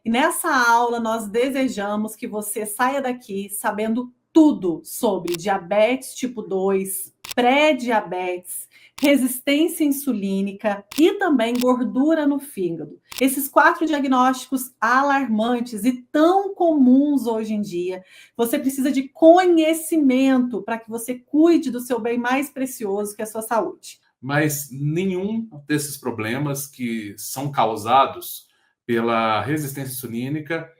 E nessa aula nós desejamos que você saia daqui sabendo tudo sobre diabetes tipo 2, pré-diabetes, resistência insulínica e também gordura no fígado. Esses 4 diagnósticos alarmantes e tão comuns hoje em dia. Você precisa de conhecimento para que você cuide do seu bem mais precioso, que é a sua saúde. Mas nenhum desses problemas que são causados pela resistência insulínica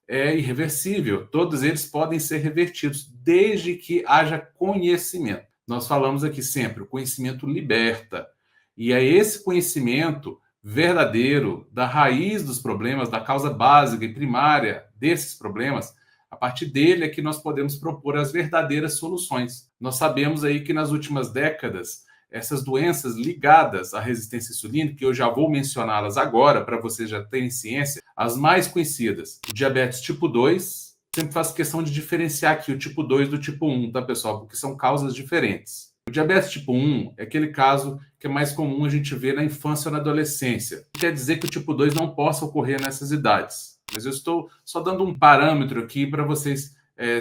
é irreversível. Todos eles podem ser revertidos, desde que haja conhecimento. Nós falamos aqui sempre, o conhecimento liberta. E é esse conhecimento verdadeiro da raiz dos problemas, da causa básica e primária desses problemas, a partir dele é que nós podemos propor as verdadeiras soluções. Nós sabemos aí que nas últimas décadas, essas doenças ligadas à resistência insulínica, que eu já vou mencioná-las agora, para vocês já terem ciência, as mais conhecidas, o diabetes tipo 2, sempre faço questão de diferenciar aqui o tipo 2 do tipo 1, tá, pessoal? Porque são causas diferentes. O diabetes tipo 1 é aquele caso que é mais comum a gente ver na infância ou na adolescência. Quer dizer que o tipo 2 não possa ocorrer nessas idades. Mas eu estou só dando um parâmetro aqui para vocês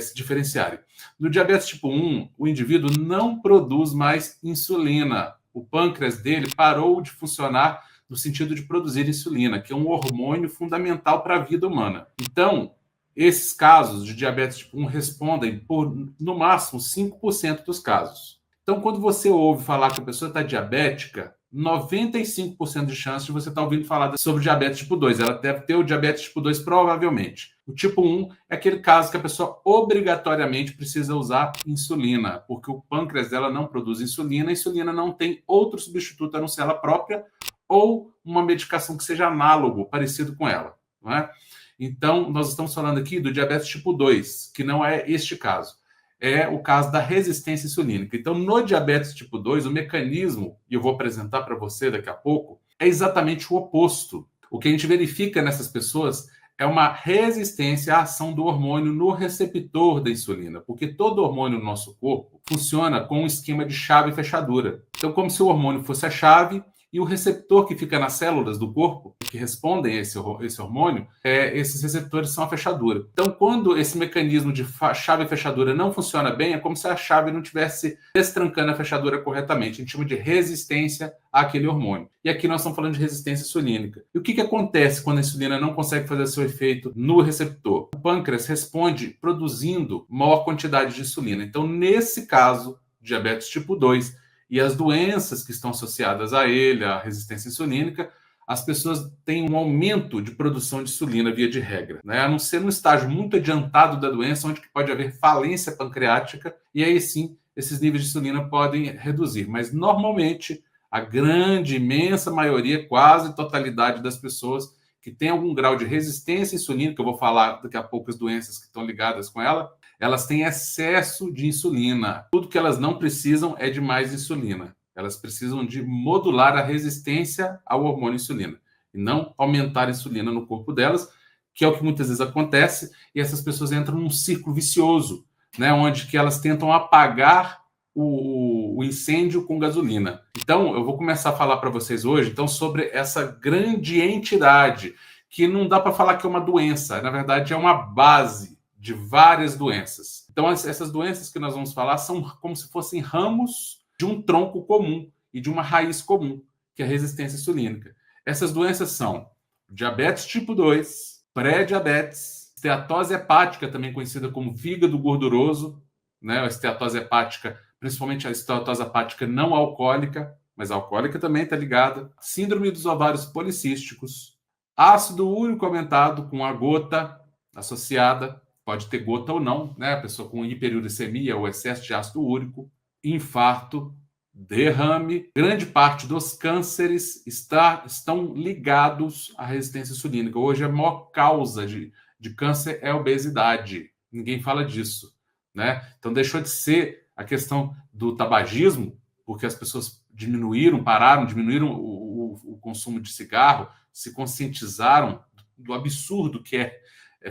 se diferenciarem. No diabetes tipo 1, o indivíduo não produz mais insulina. O pâncreas dele parou de funcionar no sentido de produzir insulina, que é um hormônio fundamental para a vida humana. Então, esses casos de diabetes tipo 1 respondem por, no máximo, 5% dos casos. Então, quando você ouve falar que a pessoa está diabética, 95% de chance de você estar ouvindo falar sobre diabetes tipo 2. Ela deve ter o diabetes tipo 2 provavelmente. O tipo 1 é aquele caso que a pessoa obrigatoriamente precisa usar insulina, porque o pâncreas dela não produz insulina, a insulina não tem outro substituto a não ser ela própria ou uma medicação que seja análogo, parecido com ela. Não é? Então, nós estamos falando aqui do diabetes tipo 2, que não é este caso. É o caso da resistência insulínica. Então, no diabetes tipo 2, o mecanismo, e eu vou apresentar para você daqui a pouco, é exatamente o oposto. O que a gente verifica nessas pessoas é uma resistência à ação do hormônio no receptor da insulina, porque todo hormônio no nosso corpo funciona com um esquema de chave e fechadura. Então, como se o hormônio fosse a chave e o receptor que fica nas células do corpo, que respondem a esse hormônio, esses receptores são a fechadura. Então, quando esse mecanismo de chave e fechadura não funciona bem, é como se a chave não estivesse destrancando a fechadura corretamente. A gente chama de resistência àquele hormônio. E aqui nós estamos falando de resistência insulínica. E o que acontece quando a insulina não consegue fazer seu efeito no receptor? O pâncreas responde produzindo maior quantidade de insulina. Então, nesse caso, diabetes tipo 2, e as doenças que estão associadas a ele, a resistência insulínica, as pessoas têm um aumento de produção de insulina via de regra, né? A não ser no estágio muito adiantado da doença, onde pode haver falência pancreática, e aí sim, esses níveis de insulina podem reduzir. Mas, normalmente, a grande, imensa maioria, quase totalidade das pessoas que tem algum grau de resistência insulínica, eu vou falar daqui a pouco as doenças que estão ligadas com ela, elas têm excesso de insulina. Tudo que elas não precisam é de mais insulina. Elas precisam de modular a resistência ao hormônio insulina e não aumentar a insulina no corpo delas, que é o que muitas vezes acontece, e essas pessoas entram num ciclo vicioso, né, onde que elas tentam apagar o incêndio com gasolina. Então, eu vou começar a falar para vocês hoje então, sobre essa grande entidade, que não dá para falar que é uma doença, na verdade é uma base de várias doenças. Então, essas doenças que nós vamos falar são como se fossem ramos de um tronco comum e de uma raiz comum, que é a resistência insulínica. Essas doenças são diabetes tipo 2, pré-diabetes, esteatose hepática, também conhecida como fígado gorduroso, né? A esteatose hepática, principalmente a esteatose hepática não alcoólica, mas a alcoólica também está ligada, síndrome dos ovários policísticos, ácido úrico aumentado com a gota associada, pode ter gota ou não, né? A pessoa com hiperuricemia ou excesso de ácido úrico, infarto, derrame. Grande parte dos cânceres estão ligados à resistência insulínica. Hoje, a maior causa de câncer é a obesidade. Ninguém fala disso, né? Então, deixou de ser a questão do tabagismo, porque as pessoas diminuíram o consumo de cigarro, se conscientizaram do absurdo que é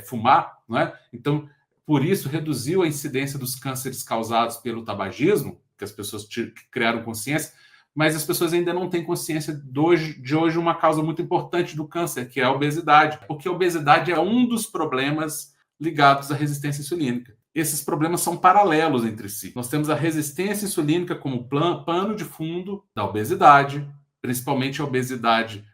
fumar, não é? Então, por isso, reduziu a incidência dos cânceres causados pelo tabagismo, que as pessoas criaram consciência, mas as pessoas ainda não têm consciência de hoje uma causa muito importante do câncer, que é a obesidade, porque a obesidade é um dos problemas ligados à resistência insulínica. Esses problemas são paralelos entre si. Nós temos a resistência insulínica como pano de fundo da obesidade, principalmente a obesidade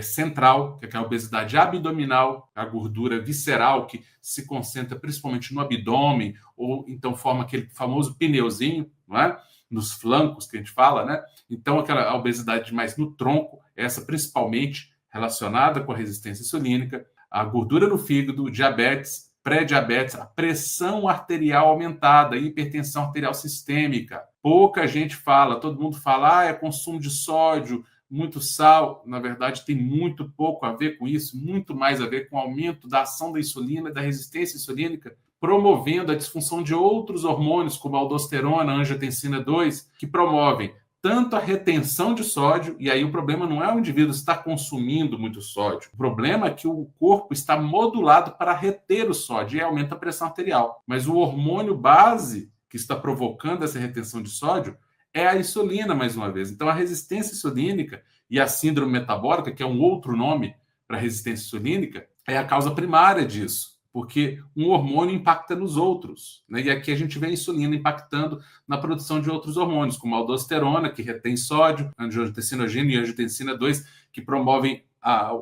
central, que é a obesidade abdominal, a gordura visceral que se concentra principalmente no abdômen, ou então forma aquele famoso pneuzinho, não é? Nos flancos que a gente fala, né? Então a obesidade mais no tronco, essa principalmente relacionada com a resistência insulínica, a gordura no fígado, diabetes, pré-diabetes, a pressão arterial aumentada, hipertensão arterial sistêmica. Pouca gente fala, todo mundo fala, é consumo de sódio, muito sal. Na verdade, tem muito pouco a ver com isso, muito mais a ver com o aumento da ação da insulina, da resistência insulínica, promovendo a disfunção de outros hormônios, como a aldosterona, a angiotensina 2, que promovem tanto a retenção de sódio, e aí o problema não é o indivíduo estar consumindo muito sódio, o problema é que o corpo está modulado para reter o sódio e aumenta a pressão arterial. Mas o hormônio base que está provocando essa retenção de sódio é a insulina, mais uma vez. Então, a resistência insulínica e a síndrome metabólica, que é um outro nome para a resistência insulínica, é a causa primária disso, porque um hormônio impacta nos outros, né? E aqui a gente vê a insulina impactando na produção de outros hormônios, como a aldosterona, que retém sódio, angiotensinogênio e angiotensina 2, que promovem a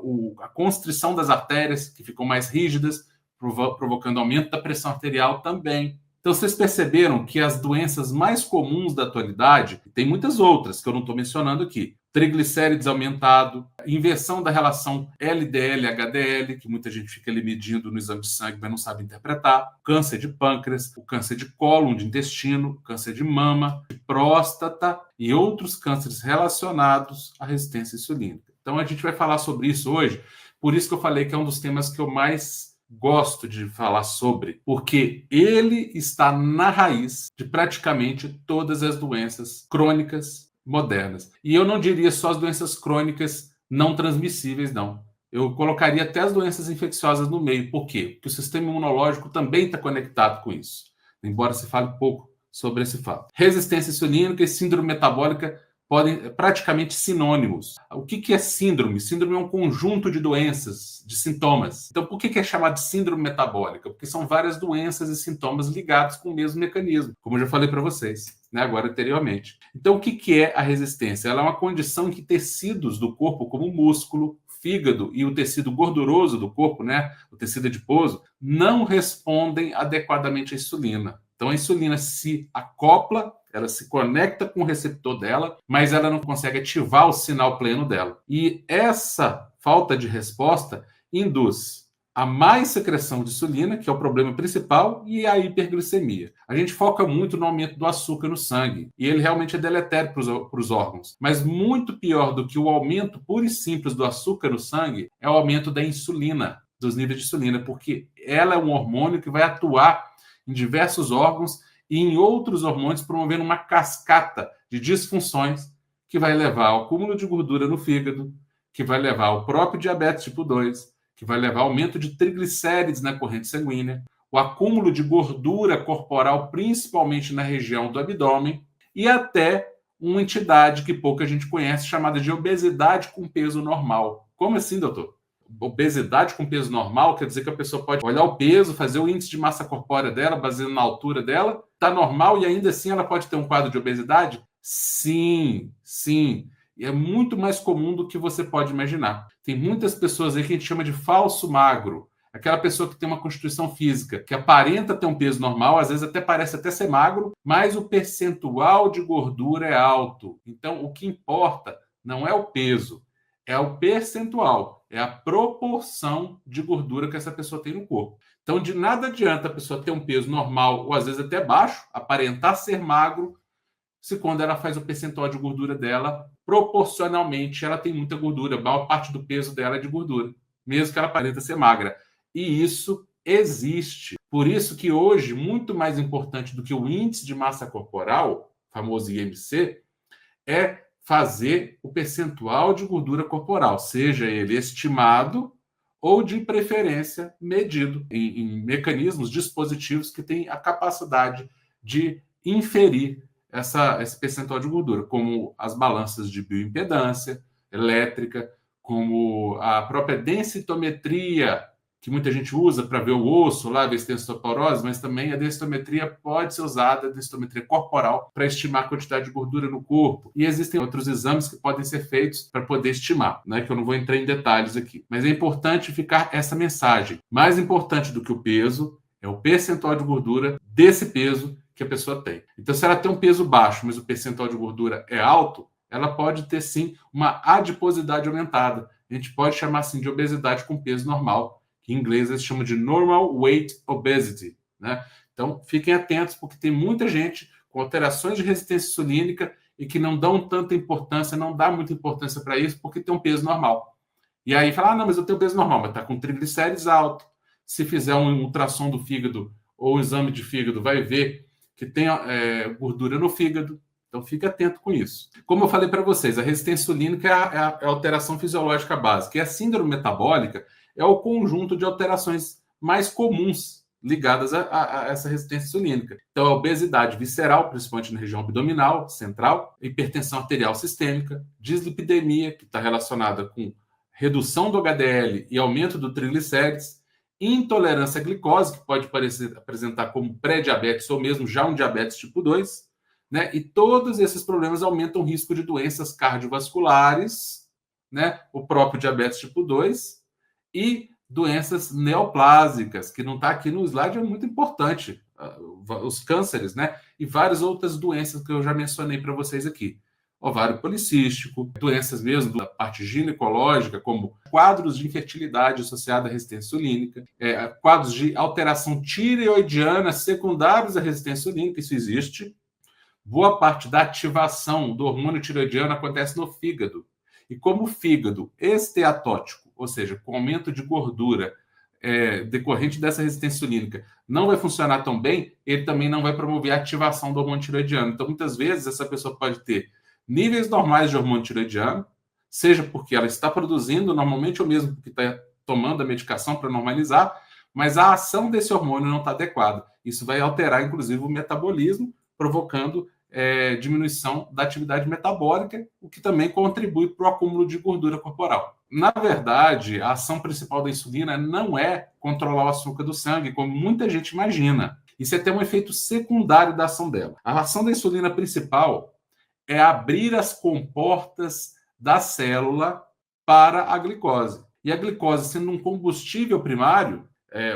constrição das artérias, que ficam mais rígidas, provocando aumento da pressão arterial também. Então, vocês perceberam que as doenças mais comuns da atualidade, tem muitas outras que eu não estou mencionando aqui, triglicérides aumentado, inversão da relação LDL-HDL, que muita gente fica ali medindo no exame de sangue, mas não sabe interpretar, câncer de pâncreas, o câncer de cólon, de intestino, câncer de mama, de próstata e outros cânceres relacionados à resistência insulínica. Então, a gente vai falar sobre isso hoje, por isso que eu falei que é um dos temas que eu mais gosto de falar sobre, porque ele está na raiz de praticamente todas as doenças crônicas modernas. E eu não diria só as doenças crônicas não transmissíveis, não. Eu colocaria até as doenças infecciosas no meio. Por quê? Porque o sistema imunológico também está conectado com isso, embora se fale pouco sobre esse fato. Resistência insulínica e síndrome metabólica podem praticamente sinônimos. O que é síndrome? Síndrome é um conjunto de doenças, de sintomas. Então, por que é chamado de síndrome metabólica? Porque são várias doenças e sintomas ligados com o mesmo mecanismo, como eu já falei para vocês, né, agora anteriormente. Então, o que é a resistência? Ela é uma condição em que tecidos do corpo, como o músculo, fígado e o tecido gorduroso do corpo, né, o tecido adiposo, não respondem adequadamente à insulina. Então, a insulina se acopla, ela se conecta com o receptor dela, mas ela não consegue ativar o sinal pleno dela. E essa falta de resposta induz a mais secreção de insulina, que é o problema principal, e a hiperglicemia. A gente foca muito no aumento do açúcar no sangue, e ele realmente é deletério para os órgãos. Mas muito pior do que o aumento puro e simples do açúcar no sangue é o aumento da insulina, dos níveis de insulina, porque ela é um hormônio que vai atuar em diversos órgãos e em outros hormônios, promovendo uma cascata de disfunções que vai levar ao acúmulo de gordura no fígado, que vai levar ao próprio diabetes tipo 2, que vai levar ao aumento de triglicérides na corrente sanguínea, o acúmulo de gordura corporal, principalmente na região do abdômen, e até uma entidade que pouca gente conhece, chamada de obesidade com peso normal. Como assim, doutor? Obesidade com peso normal quer dizer que a pessoa pode olhar o peso, fazer o índice de massa corpórea dela, baseado na altura dela, está normal e ainda assim ela pode ter um quadro de obesidade? Sim, sim. E é muito mais comum do que você pode imaginar. Tem muitas pessoas aí que a gente chama de falso magro. Aquela pessoa que tem uma constituição física, que aparenta ter um peso normal, às vezes até parece até ser magro, mas o percentual de gordura é alto. Então, o que importa não é o peso, é o percentual, é a proporção de gordura que essa pessoa tem no corpo. Então, de nada adianta a pessoa ter um peso normal, ou às vezes até baixo, aparentar ser magro, se quando ela faz o percentual de gordura dela, proporcionalmente ela tem muita gordura, a maior parte do peso dela é de gordura, mesmo que ela aparenta ser magra. E isso existe. Por isso que hoje, muito mais importante do que o índice de massa corporal, famoso IMC, é fazer o percentual de gordura corporal, seja ele estimado ou, de preferência, medido em mecanismos, dispositivos que têm a capacidade de inferir esse percentual de gordura, como as balanças de bioimpedância elétrica, como a própria densitometria, que muita gente usa para ver o osso lá, ver se tem osteoporose, mas também a densitometria pode ser usada, a densitometria corporal, para estimar a quantidade de gordura no corpo. E existem outros exames que podem ser feitos para poder estimar, né, que eu não vou entrar em detalhes aqui. Mas é importante ficar essa mensagem. Mais importante do que o peso é o percentual de gordura desse peso que a pessoa tem. Então, se ela tem um peso baixo, mas o percentual de gordura é alto, ela pode ter, sim, uma adiposidade aumentada. A gente pode chamar, assim, de obesidade com peso normal, que em inglês eles chamam de normal weight obesity, né? Então, fiquem atentos, porque tem muita gente com alterações de resistência insulínica e que não dão tanta importância, não dá muita importância para isso, porque tem um peso normal. E aí fala, não, mas eu tenho peso normal, mas está com triglicérides alto. Se fizer um ultrassom do fígado ou um exame de fígado, vai ver que tem gordura no fígado. Então, fique atento com isso. Como eu falei para vocês, a resistência insulínica é a alteração fisiológica básica. E a síndrome metabólica é o conjunto de alterações mais comuns ligadas a essa resistência insulínica. Então, a obesidade visceral, principalmente na região abdominal, central, hipertensão arterial sistêmica, dislipidemia, que está relacionada com redução do HDL e aumento do triglicérides, intolerância à glicose, que pode apresentar como pré-diabetes ou mesmo já um diabetes tipo 2, né? E todos esses problemas aumentam o risco de doenças cardiovasculares, né? O próprio diabetes tipo 2 e doenças neoplásicas, que não está aqui no slide, é muito importante, os cânceres, né? E várias outras doenças que eu já mencionei para vocês aqui. Ovário policístico, doenças mesmo da parte ginecológica, como quadros de infertilidade associada à resistência insulínica, quadros de alteração tireoidiana secundários à resistência insulínica, isso existe. Boa parte da ativação do hormônio tireoidiano acontece no fígado. E como o fígado esteatótico, ou seja, com aumento de gordura decorrente dessa resistência insulínica, não vai funcionar tão bem, ele também não vai promover a ativação do hormônio tireoidiano. Então, muitas vezes, essa pessoa pode ter níveis normais de hormônio tireoidiano, seja porque ela está produzindo normalmente ou mesmo porque está tomando a medicação para normalizar, mas a ação desse hormônio não está adequada. Isso vai alterar, inclusive, o metabolismo, provocando diminuição da atividade metabólica, o que também contribui para o acúmulo de gordura corporal. Na verdade, a ação principal da insulina não é controlar o açúcar do sangue, como muita gente imagina. Isso é ter um efeito secundário da ação dela. A ação da insulina principal é abrir as comportas da célula para a glicose. E a glicose, sendo um combustível primário,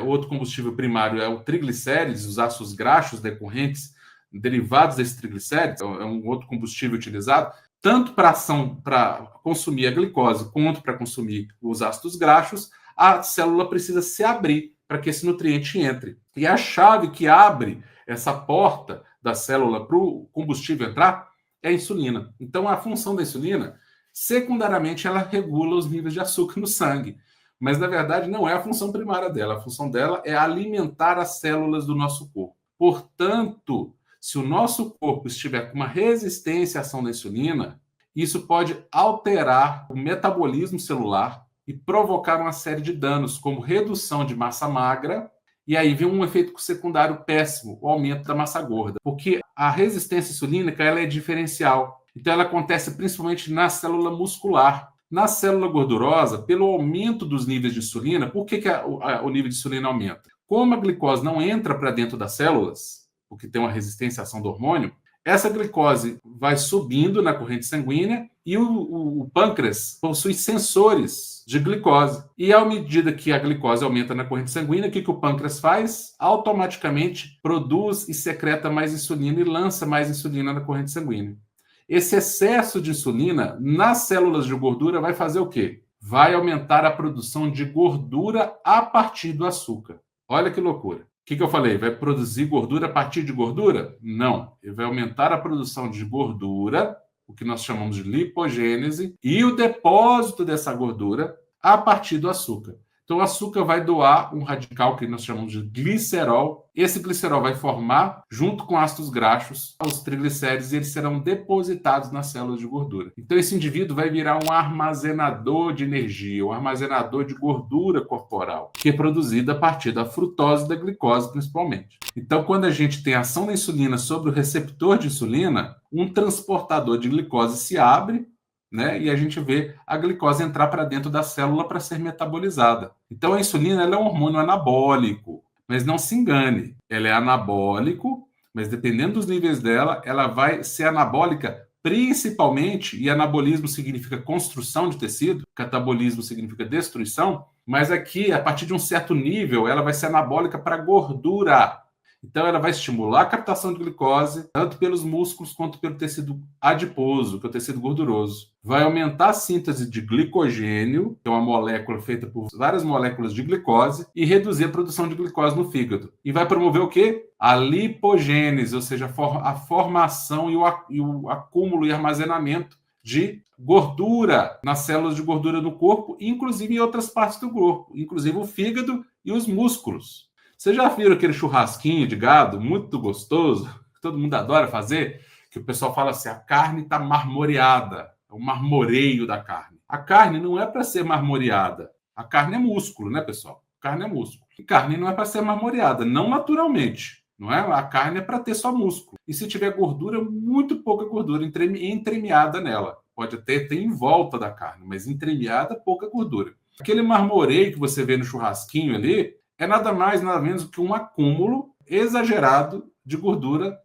outro combustível primário é o triglicérides, os ácidos graxos decorrentes, derivados desses triglicérides, é um outro combustível utilizado, tanto para ação para consumir a glicose quanto para consumir os ácidos graxos, a célula precisa se abrir para que esse nutriente entre. E a chave que abre essa porta da célula para o combustível entrar é a insulina. Então, a função da insulina, secundariamente, ela regula os níveis de açúcar no sangue. Mas, na verdade, não é a função primária dela. A função dela é alimentar as células do nosso corpo. Portanto, se o nosso corpo estiver com uma resistência à ação da insulina, isso pode alterar o metabolismo celular e provocar uma série de danos, como redução de massa magra, e aí vem um efeito secundário péssimo, o aumento da massa gorda. Porque a resistência insulínica ela é diferencial. Então, ela acontece principalmente na célula muscular. Na célula gordurosa, pelo aumento dos níveis de insulina, por que o nível de insulina aumenta? Como a glicose não entra para dentro das células, porque tem uma resistência à ação do hormônio, essa glicose vai subindo na corrente sanguínea e o pâncreas possui sensores de glicose. E à medida que a glicose aumenta na corrente sanguínea, o que o pâncreas faz? Automaticamente produz e secreta mais insulina e lança mais insulina na corrente sanguínea. Esse excesso de insulina nas células de gordura vai fazer o quê? Vai aumentar a produção de gordura a partir do açúcar. Olha que loucura. O que eu falei? Vai produzir gordura a partir de gordura? Não. Ele vai aumentar a produção de gordura, o que nós chamamos de lipogênese, e o depósito dessa gordura a partir do açúcar. Então, Então, o açúcar vai doar um radical que nós chamamos de glicerol. Esse glicerol vai formar, junto com ácidos graxos, os triglicéridos, e eles serão depositados nas células de gordura. Então, esse indivíduo vai virar um armazenador de energia, um armazenador de gordura corporal, que é produzida a partir da frutose e da glicose, principalmente. Então, quando a gente tem ação da insulina sobre o receptor de insulina, um transportador de glicose se abre, né? E a gente vê a glicose entrar para dentro da célula para ser metabolizada. Então, a insulina ela é um hormônio anabólico, mas não se engane, ela é anabólico, mas dependendo dos níveis dela, ela vai ser anabólica principalmente, e anabolismo significa construção de tecido, catabolismo significa destruição, mas aqui, a partir de um certo nível, ela vai ser anabólica para gordura. Então, ela vai estimular a captação de glicose, tanto pelos músculos quanto pelo tecido adiposo, que é o tecido gorduroso. Vai aumentar a síntese de glicogênio, que é uma molécula feita por várias moléculas de glicose, e reduzir a produção de glicose no fígado. E vai promover o quê? A lipogênese, ou seja, a formação e o acúmulo e armazenamento de gordura nas células de gordura do corpo, inclusive em outras partes do corpo, inclusive o fígado e os músculos. Vocês já viram aquele churrasquinho de gado muito gostoso, que todo mundo adora fazer? Que o pessoal fala assim, a carne está marmoreada, é o marmoreio da carne. A carne não é para ser marmoreada. A carne é músculo, né, pessoal? Carne é músculo. E carne não é para ser marmoreada, não naturalmente. Não é? A carne é para ter só músculo. E se tiver gordura, muito pouca gordura entremeada nela. Pode até ter em volta da carne, mas entremeada, pouca gordura. Aquele marmoreio que você vê no churrasquinho ali, é nada mais, nada menos que um acúmulo exagerado de gordura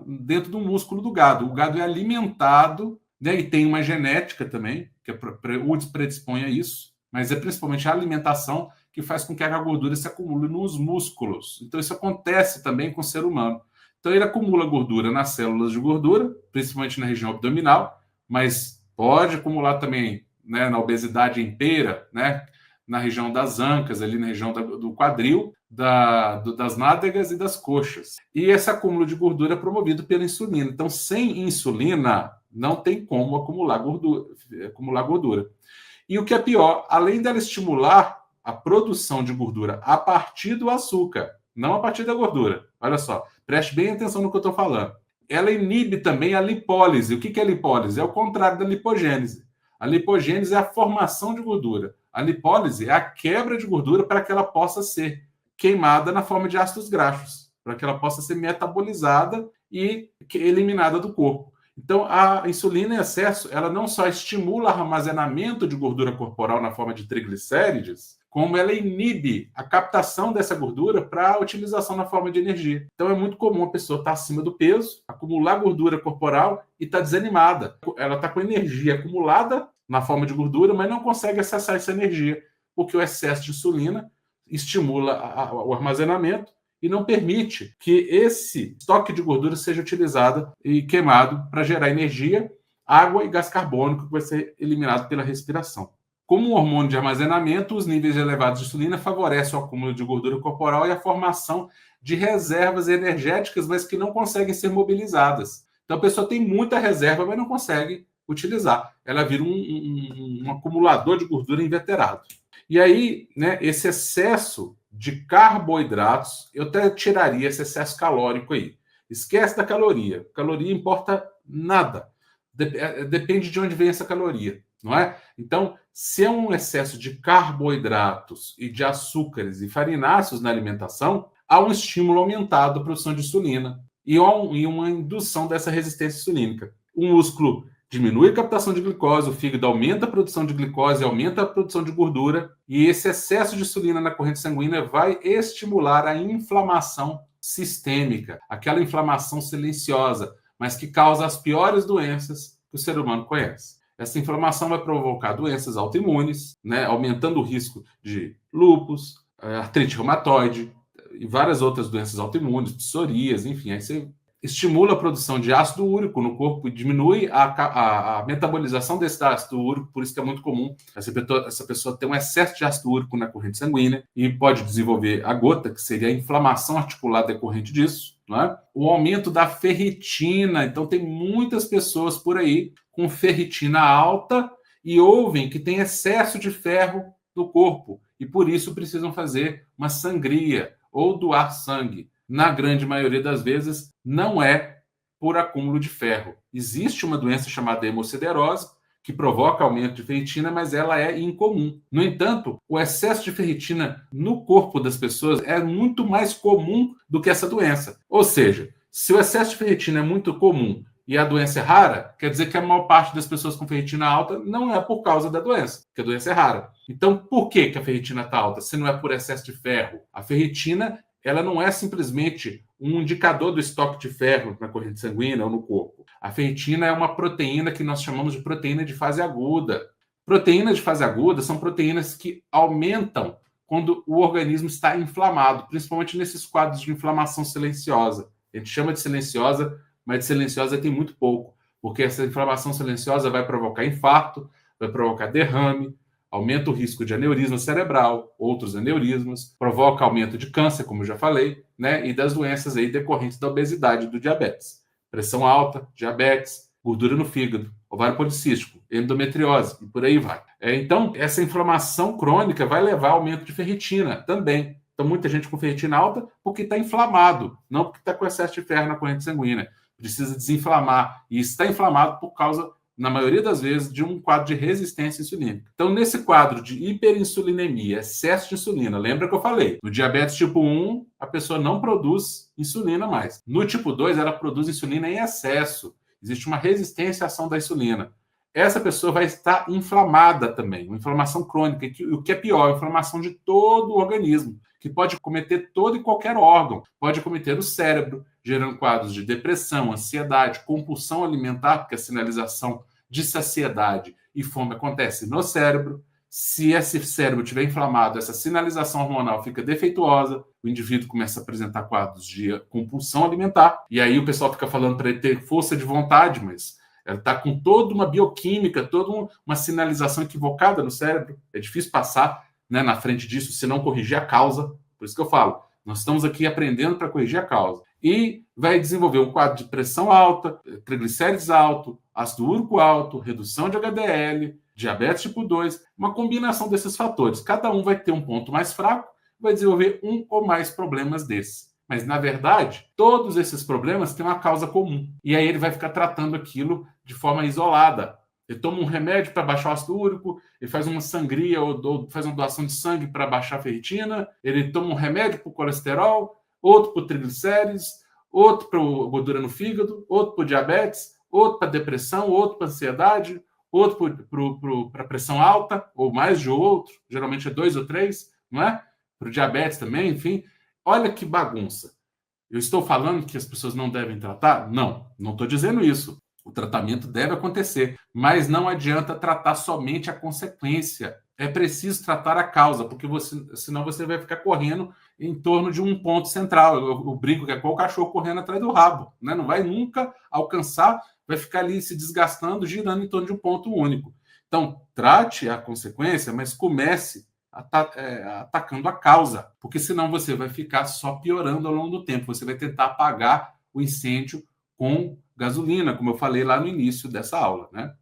dentro do músculo do gado. O gado é alimentado, né, e tem uma genética também, que o predispõe a isso, mas é principalmente a alimentação que faz com que a gordura se acumule nos músculos. Então, isso acontece também com o ser humano. Então, ele acumula gordura nas células de gordura, principalmente na região abdominal, mas pode acumular também, né, na obesidade inteira, né, na região das ancas, ali na região do quadril, das nádegas e das coxas. E esse acúmulo de gordura é promovido pela insulina. Então, sem insulina, não tem como acumular gordura. E o que é pior, além dela estimular a produção de gordura a partir do açúcar, não a partir da gordura. Olha só, preste bem atenção no que eu estou falando. Ela inibe também a lipólise. O que é lipólise? É o contrário da lipogênese. A lipogênese é a formação de gordura. A lipólise é a quebra de gordura para que ela possa ser queimada na forma de ácidos graxos, para que ela possa ser metabolizada e eliminada do corpo. Então, a insulina em excesso, ela não só estimula o armazenamento de gordura corporal na forma de triglicérides, como ela inibe a captação dessa gordura para a utilização na forma de energia. Então, é muito comum a pessoa estar acima do peso, acumular gordura corporal e estar desanimada. Ela está com energia acumulada na forma de gordura, mas não consegue acessar essa energia, porque o excesso de insulina estimula o armazenamento e não permite que esse estoque de gordura seja utilizado e queimado para gerar energia, água e gás carbônico que vai ser eliminado pela respiração. Como um hormônio de armazenamento, os níveis elevados de insulina favorecem o acúmulo de gordura corporal e a formação de reservas energéticas, mas que não conseguem ser mobilizadas. Então a pessoa tem muita reserva, mas não consegue utilizar. Ela vira um acumulador de gordura inveterado. E aí, né, esse excesso de carboidratos, eu até tiraria esse excesso calórico aí. Esquece da caloria. Caloria importa nada. Depende de onde vem essa caloria, não é? Então, se é um excesso de carboidratos e de açúcares e farináceos na alimentação, há um estímulo aumentado à produção de insulina e uma indução dessa resistência insulínica. O músculo diminui a captação de glicose, o fígado aumenta a produção de glicose, aumenta a produção de gordura, e esse excesso de insulina na corrente sanguínea vai estimular a inflamação sistêmica, aquela inflamação silenciosa, mas que causa as piores doenças que o ser humano conhece. Essa inflamação vai provocar doenças autoimunes, né, aumentando o risco de lúpus, artrite reumatoide e várias outras doenças autoimunes, psorias, enfim, aí você estimula a produção de ácido úrico no corpo e diminui a metabolização desse ácido úrico, por isso que é muito comum essa pessoa ter um excesso de ácido úrico na corrente sanguínea e pode desenvolver a gota, que seria a inflamação articular decorrente disso, não é? O aumento da ferritina, então tem muitas pessoas por aí com ferritina alta e ouvem que tem excesso de ferro no corpo e por isso precisam fazer uma sangria ou doar sangue. Na grande maioria das vezes, não é por acúmulo de ferro. Existe uma doença chamada hemosiderose, que provoca aumento de ferritina, mas ela é incomum. No entanto, o excesso de ferritina no corpo das pessoas é muito mais comum do que essa doença. Ou seja, se o excesso de ferritina é muito comum e a doença é rara, quer dizer que a maior parte das pessoas com ferritina alta não é por causa da doença, porque a doença é rara. Então, por que a ferritina está alta, se não é por excesso de ferro? A ferritina, ela não é simplesmente um indicador do estoque de ferro na corrente sanguínea ou no corpo. A ferritina é uma proteína que nós chamamos de proteína de fase aguda. Proteínas de fase aguda são proteínas que aumentam quando o organismo está inflamado, principalmente nesses quadros de inflamação silenciosa. A gente chama de silenciosa, mas de silenciosa tem muito pouco, porque essa inflamação silenciosa vai provocar infarto, vai provocar derrame, aumenta o risco de aneurisma cerebral, outros aneurismas, provoca aumento de câncer, como eu já falei, né, e das doenças aí decorrentes da obesidade e do diabetes. Pressão alta, diabetes, gordura no fígado, ovário policístico, endometriose e por aí vai. Então, essa inflamação crônica vai levar ao aumento de ferritina também. Então, muita gente com ferritina alta porque está inflamado, não porque está com excesso de ferro na corrente sanguínea. Precisa desinflamar. E está inflamado por causa, na maioria das vezes, de um quadro de resistência insulínica. Então, nesse quadro de hiperinsulinemia, excesso de insulina, lembra que eu falei? No diabetes tipo 1, a pessoa não produz insulina mais. No tipo 2, ela produz insulina em excesso. Existe uma resistência à ação da insulina. Essa pessoa vai estar inflamada também, uma inflamação crônica, e o que é pior, a inflamação de todo o organismo, que pode cometer todo e qualquer órgão. Pode cometer o cérebro, gerando quadros de depressão, ansiedade, compulsão alimentar, porque a sinalização de saciedade e fome acontece no cérebro. Se esse cérebro estiver inflamado, essa sinalização hormonal fica defeituosa, o indivíduo começa a apresentar quadros de compulsão alimentar, e aí o pessoal fica falando para ele ter força de vontade, mas ela está com toda uma bioquímica, toda uma sinalização equivocada no cérebro. É difícil passar, né, na frente disso se não corrigir a causa. Por isso que eu falo, nós estamos aqui aprendendo para corrigir a causa. E vai desenvolver um quadro de pressão alta, triglicérides alto, ácido úrico alto, redução de HDL, diabetes tipo 2, uma combinação desses fatores. Cada um vai ter um ponto mais fraco, vai desenvolver um ou mais problemas desses. Mas, na verdade, todos esses problemas têm uma causa comum. E aí ele vai ficar tratando aquilo de forma isolada. Ele toma um remédio para baixar o ácido úrico, ele faz uma sangria ou faz uma doação de sangue para baixar a ferritina, ele toma um remédio para o colesterol, outro para o triglicérides, outro para a gordura no fígado, outro para o diabetes, outro para depressão, outro para ansiedade, outro para pressão alta, ou mais de outro, geralmente é 2 ou 3, não é? Para o diabetes também, enfim. Olha que bagunça. Eu estou falando que as pessoas não devem tratar? Não estou dizendo isso. O tratamento deve acontecer, mas não adianta tratar somente a consequência. É preciso tratar a causa, porque senão você vai ficar correndo em torno de um ponto central. Eu brinco que é igual o cachorro correndo atrás do rabo, né? Não vai nunca alcançar, vai ficar ali se desgastando, girando em torno de um ponto único. Então, trate a consequência, mas comece atacando a causa, porque senão você vai ficar só piorando ao longo do tempo. Você vai tentar apagar o incêndio com gasolina, como eu falei lá no início dessa aula, né?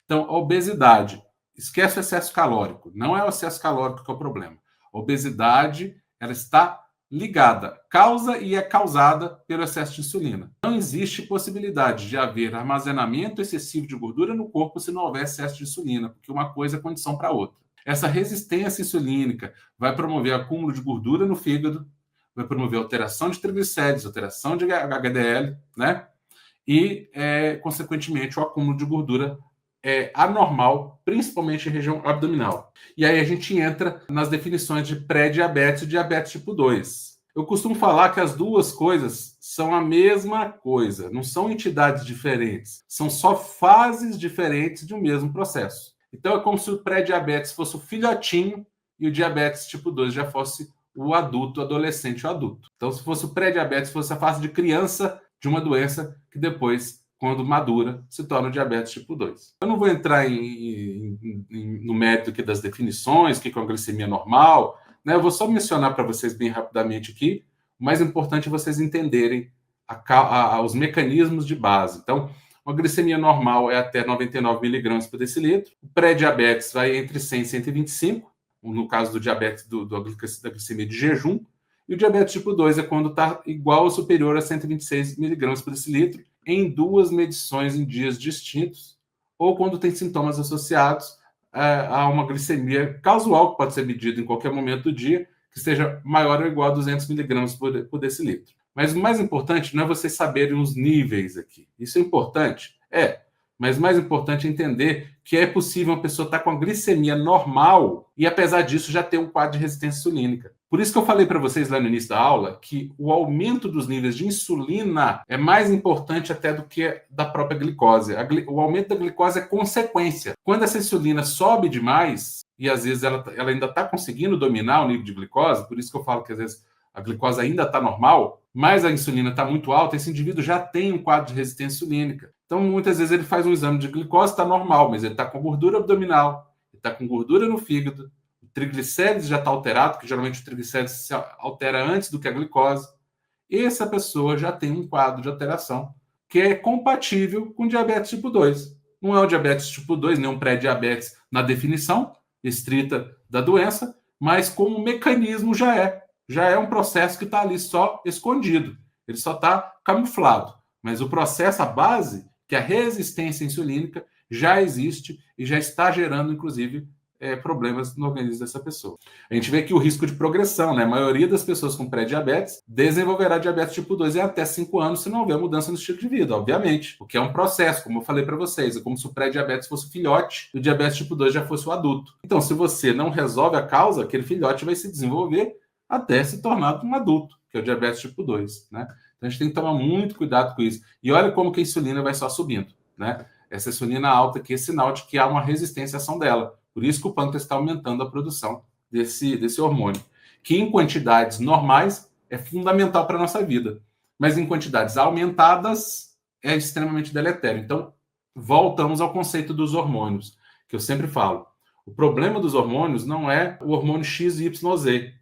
Então, a obesidade. Esquece o excesso calórico. Não é o excesso calórico que é o problema. A obesidade, ela está ligada, causa e é causada pelo excesso de insulina. Não existe possibilidade de haver armazenamento excessivo de gordura no corpo se não houver excesso de insulina, porque uma coisa é condição para outra. Essa resistência insulínica vai promover acúmulo de gordura no fígado, vai promover alteração de triglicérides, alteração de HDL, né? E, consequentemente, o acúmulo de gordura anormal, principalmente em região abdominal. E aí a gente entra nas definições de pré-diabetes e diabetes tipo 2. Eu costumo falar que as duas coisas são a mesma coisa, não são entidades diferentes, são só fases diferentes de um mesmo processo. Então é como se o pré-diabetes fosse o filhotinho e o diabetes tipo 2 já fosse o adulto, o adolescente, o adulto. Então, se fosse o pré-diabetes, fosse a fase de criança de uma doença que depois, quando madura, se torna o diabetes tipo 2. Eu não vou entrar no mérito aqui das definições, o que é uma glicemia normal, né? Eu vou só mencionar para vocês bem rapidamente aqui. O mais importante é vocês entenderem os mecanismos de base. Então, uma glicemia normal é até 99 miligramas por decilitro. O pré-diabetes vai entre 100 e 125, no caso do diabetes da glicemia de jejum, e o diabetes tipo 2 é quando está igual ou superior a 126 miligramas por decilitro em 2 medições em dias distintos, ou quando tem sintomas associados a uma glicemia casual, que pode ser medida em qualquer momento do dia, que seja maior ou igual a 200 miligramas por decilitro. Mas o mais importante não é vocês saberem os níveis aqui. Isso é importante? Mas mais importante é entender que é possível uma pessoa estar com a glicemia normal e, apesar disso, já ter um quadro de resistência insulínica. Por isso que eu falei para vocês lá no início da aula que o aumento dos níveis de insulina é mais importante até do que da própria glicose. O aumento da glicose é consequência. Quando essa insulina sobe demais, e às vezes ela ainda está conseguindo dominar o nível de glicose, por isso que eu falo que às vezes a glicose ainda está normal, mas a insulina está muito alta, esse indivíduo já tem um quadro de resistência insulínica. Então, muitas vezes ele faz um exame de glicose, está normal, mas ele está com gordura abdominal, ele está com gordura no fígado, o triglicérides já está alterado, porque geralmente o triglicérides se altera antes do que a glicose. E essa pessoa já tem um quadro de alteração que é compatível com diabetes tipo 2. Não é o diabetes tipo 2, nem um pré-diabetes na definição estrita da doença, mas como mecanismo já é um processo que está ali só escondido, ele só está camuflado. Mas o processo, a base, que é a resistência insulínica, já existe e já está gerando, inclusive, problemas no organismo dessa pessoa. A gente vê que o risco de progressão, né? A maioria das pessoas com pré-diabetes desenvolverá diabetes tipo 2 em até 5 anos se não houver mudança no estilo de vida, obviamente. Porque é um processo, como eu falei para vocês, é como se o pré-diabetes fosse o filhote e o diabetes tipo 2 já fosse o adulto. Então, se você não resolve a causa, aquele filhote vai se desenvolver até se tornar um adulto, que é o diabetes tipo 2, né? Então, a gente tem que tomar muito cuidado com isso. E olha como que a insulina vai só subindo, né? Essa insulina alta aqui é sinal de que há uma resistência à ação dela. Por isso que o pâncreas está aumentando a produção desse hormônio, que em quantidades normais é fundamental para a nossa vida. Mas em quantidades aumentadas é extremamente deletério. Então, voltamos ao conceito dos hormônios, que eu sempre falo. O problema dos hormônios não é o hormônio X, Y, Z.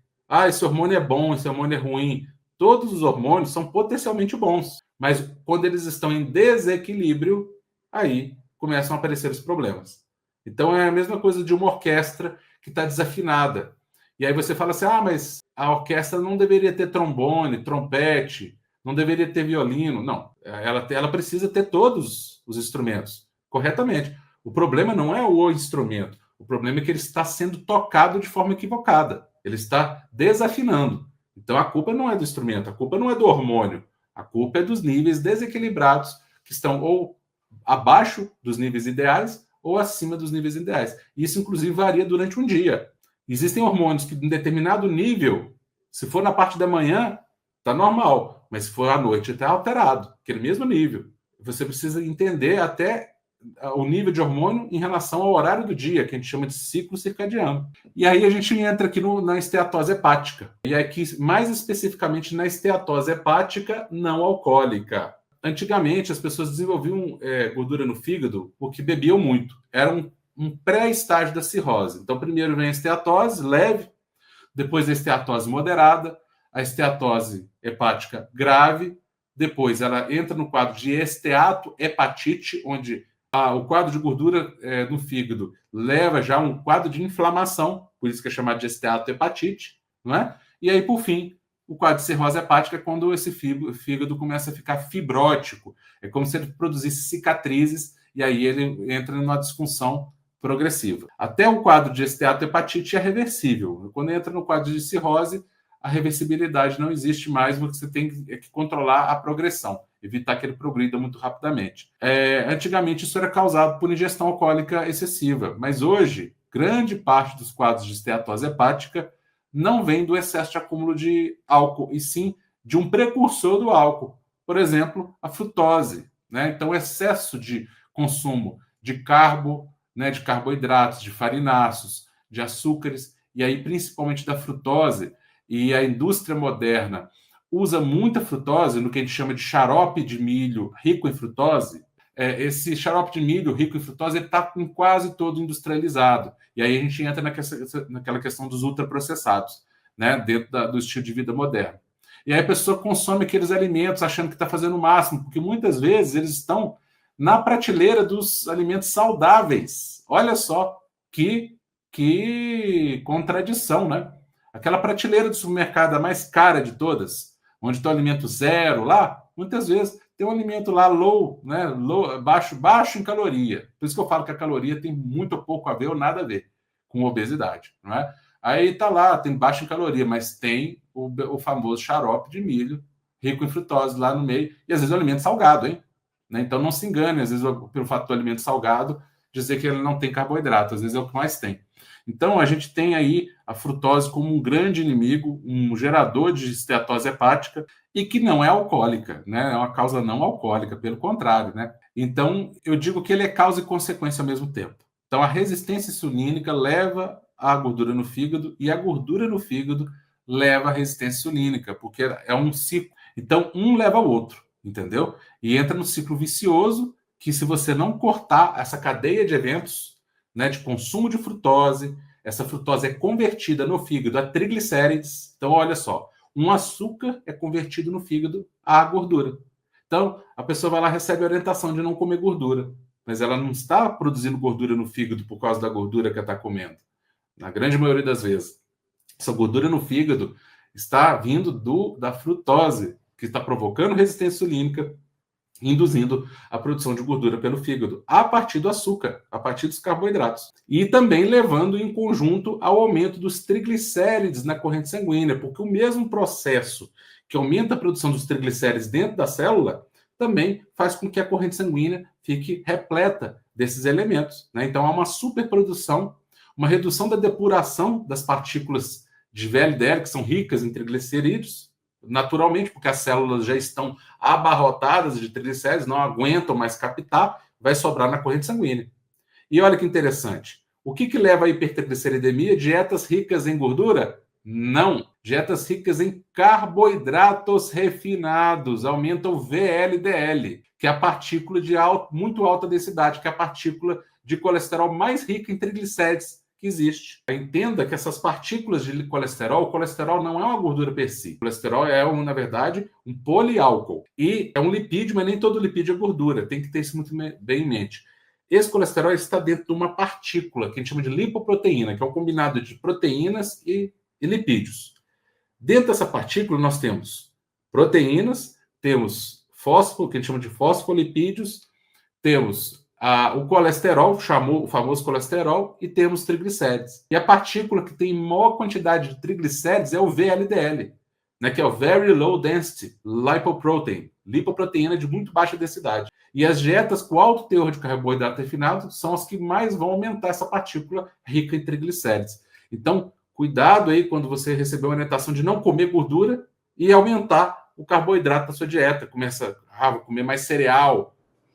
Esse hormônio é bom, esse hormônio é ruim. Todos os hormônios são potencialmente bons, mas quando eles estão em desequilíbrio, aí começam a aparecer os problemas. Então é a mesma coisa de uma orquestra que está desafinada. E aí você fala assim, mas a orquestra não deveria ter trombone, trompete, não deveria ter violino. Não, ela precisa ter todos os instrumentos, corretamente. O problema não é o instrumento, o problema é que ele está sendo tocado de forma equivocada. Ele está desafinando. Então a culpa não é do instrumento, a culpa não é do hormônio, a culpa é dos níveis desequilibrados que estão ou abaixo dos níveis ideais ou acima dos níveis ideais. Isso, inclusive, varia durante um dia. Existem hormônios que, em determinado nível, se for na parte da manhã, está normal, mas se for à noite, está alterado, aquele mesmo nível. Você precisa entender até o nível de hormônio em relação ao horário do dia, que a gente chama de ciclo circadiano. E aí a gente entra aqui na esteatose hepática. E aqui, mais especificamente, na esteatose hepática não alcoólica. Antigamente, as pessoas desenvolviam gordura no fígado porque bebiam muito. Era um pré-estágio da cirrose. Então, primeiro vem a esteatose leve, depois a esteatose moderada, a esteatose hepática grave, depois ela entra no quadro de esteatohepatite, onde o quadro de gordura no fígado leva já a um quadro de inflamação, por isso que é chamado de esteatohepatite, não é? E aí, por fim, o quadro de cirrose hepática é quando esse fígado começa a ficar fibrótico. É como se ele produzisse cicatrizes e aí ele entra numa disfunção progressiva. Até o quadro de esteatohepatite é reversível. Quando entra no quadro de cirrose, a reversibilidade não existe mais, você tem que controlar a progressão, evitar que ele progrida muito rapidamente. Antigamente isso era causado por ingestão alcoólica excessiva, mas hoje, grande parte dos quadros de esteatose hepática não vem do excesso de acúmulo de álcool, e sim de um precursor do álcool. Por exemplo, a frutose, né? Então, o excesso de consumo de de carboidratos, de farináceos, de açúcares, e aí principalmente da frutose, e a indústria moderna usa muita frutose no que a gente chama de xarope de milho rico em frutose. Esse xarope de milho rico em frutose está quase todo industrializado. E aí a gente entra naquela questão dos ultraprocessados, né, dentro do estilo de vida moderno. E aí a pessoa consome aqueles alimentos achando que está fazendo o máximo, porque muitas vezes eles estão na prateleira dos alimentos saudáveis. Olha só que Que contradição, né? Aquela prateleira do supermercado, a mais cara de todas, onde tem o alimento zero lá, muitas vezes tem um alimento lá low, né? Low, baixo em caloria. Por isso que eu falo que a caloria tem muito pouco a ver ou nada a ver com obesidade, não é? Aí tá lá, tem baixo em caloria, mas tem o famoso xarope de milho, rico em frutose lá no meio, e às vezes é um alimento salgado, hein? Né? Então não se engane, às vezes, pelo fato do alimento salgado, dizer que ele não tem carboidrato, às vezes é o que mais tem. Então, a gente tem aí a frutose como um grande inimigo, um gerador de esteatose hepática e que não é alcoólica, né? É uma causa não alcoólica, pelo contrário, né? Então, eu digo que ele é causa e consequência ao mesmo tempo. Então, a resistência insulínica leva à gordura no fígado e a gordura no fígado leva à resistência insulínica, porque é um ciclo. Então, um leva ao outro, entendeu? E entra no ciclo vicioso que, se você não cortar essa cadeia de eventos, né, de consumo de frutose, essa frutose é convertida no fígado a triglicérides. Então, olha só, um açúcar é convertido no fígado a gordura. Então, a pessoa vai lá e recebe a orientação de não comer gordura, mas ela não está produzindo gordura no fígado por causa da gordura que ela está comendo. Na grande maioria das vezes, essa gordura no fígado está vindo da frutose, que está provocando resistência insulínica, induzindo a produção de gordura pelo fígado, a partir do açúcar, a partir dos carboidratos. E também levando em conjunto ao aumento dos triglicérides na corrente sanguínea, porque o mesmo processo que aumenta a produção dos triglicérides dentro da célula também faz com que a corrente sanguínea fique repleta desses elementos, né? Então há uma superprodução, uma redução da depuração das partículas de VLDL, que são ricas em triglicerídeos, naturalmente, porque as células já estão abarrotadas de triglicéridos, não aguentam mais captar, vai sobrar na corrente sanguínea. E olha que interessante. O que leva à hipertrigliceridemia? Dietas ricas em gordura? Não. Dietas ricas em carboidratos refinados aumentam o VLDL, que é a partícula de muito alta densidade, que é a partícula de colesterol mais rica em triglicérides que existe. Entenda que essas partículas de colesterol, o colesterol não é uma gordura per si. O colesterol é, na verdade, um poliálcool. E é um lipídio, mas nem todo lipídio é gordura. Tem que ter isso muito bem em mente. Esse colesterol está dentro de uma partícula que a gente chama de lipoproteína, que é um combinado de proteínas e lipídios. Dentro dessa partícula nós temos proteínas, temos fósforo, que a gente chama de fosfolipídios, temos o colesterol, o famoso colesterol, e temos triglicérides. E a partícula que tem maior quantidade de triglicérides é o VLDL, né, que é o Very Low Density Lipoprotein, lipoproteína de muito baixa densidade. E as dietas com alto teor de carboidrato refinado são as que mais vão aumentar essa partícula rica em triglicérides. Então, cuidado aí quando você receber uma orientação de não comer gordura e aumentar o carboidrato da sua dieta. Começa a comer mais cereal,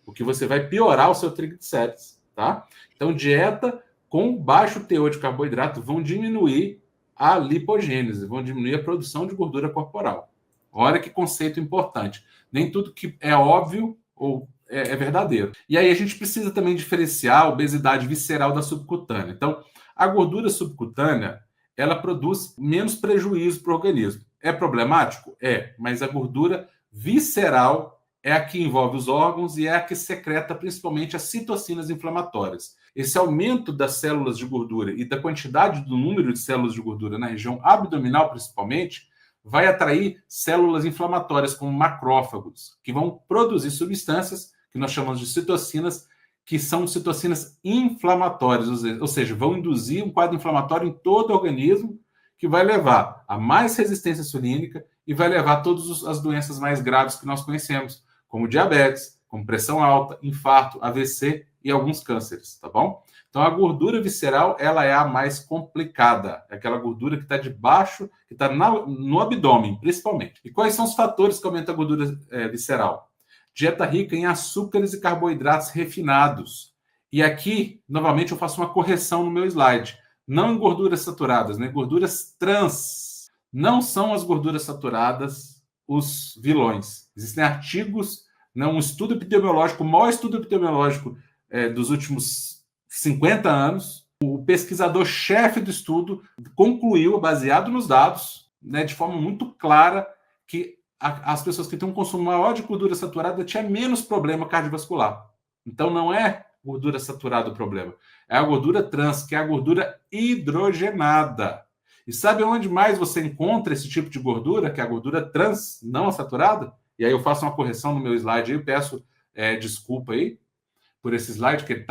porque você vai piorar o seu triglicérides, tá? Então, dieta com baixo teor de carboidrato vão diminuir a lipogênese, vão diminuir a produção de gordura corporal. Olha que conceito importante. Nem tudo que é óbvio ou é verdadeiro. E aí a gente precisa também diferenciar a obesidade visceral da subcutânea. Então, a gordura subcutânea, ela produz menos prejuízo para o organismo. É problemático? É, mas a gordura visceral é a que envolve os órgãos e é a que secreta principalmente as citocinas inflamatórias. Esse aumento das células de gordura e da quantidade do número de células de gordura na região abdominal, principalmente, vai atrair células inflamatórias como macrófagos, que vão produzir substâncias que nós chamamos de citocinas, que são citocinas inflamatórias, ou seja, vão induzir um quadro inflamatório em todo o organismo, que vai levar a mais resistência insulínica e vai levar a todas as doenças mais graves que nós conhecemos, como diabetes, como pressão alta, infarto, AVC e alguns cânceres, tá bom? Então, a gordura visceral, ela é a mais complicada. É aquela gordura que está debaixo, que está no abdômen, principalmente. E quais são os fatores que aumentam a gordura visceral? Dieta rica em açúcares e carboidratos refinados. E aqui, novamente, eu faço uma correção no meu slide. Não em gorduras saturadas, né? Gorduras trans. Não são as gorduras saturadas os vilões. Existem artigos, né, um estudo epidemiológico, o maior estudo epidemiológico dos últimos 50 anos. O pesquisador-chefe do estudo concluiu, baseado nos dados, né, de forma muito clara, que as pessoas que têm um consumo maior de gordura saturada tinham menos problema cardiovascular. Então, não é gordura saturada o problema. é a gordura trans, que é a gordura hidrogenada. E sabe onde mais você encontra esse tipo de gordura, que é a gordura trans, não saturada? E aí eu faço uma correção no meu slide aí, peço desculpa aí por esse slide, que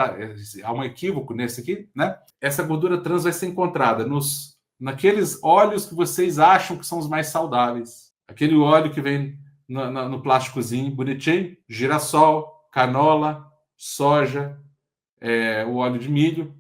há um equívoco nesse aqui, né? Essa gordura trans vai ser encontrada naqueles óleos que vocês acham que são os mais saudáveis. Aquele óleo que vem no plásticozinho bonitinho, girassol, canola, soja, o óleo de milho,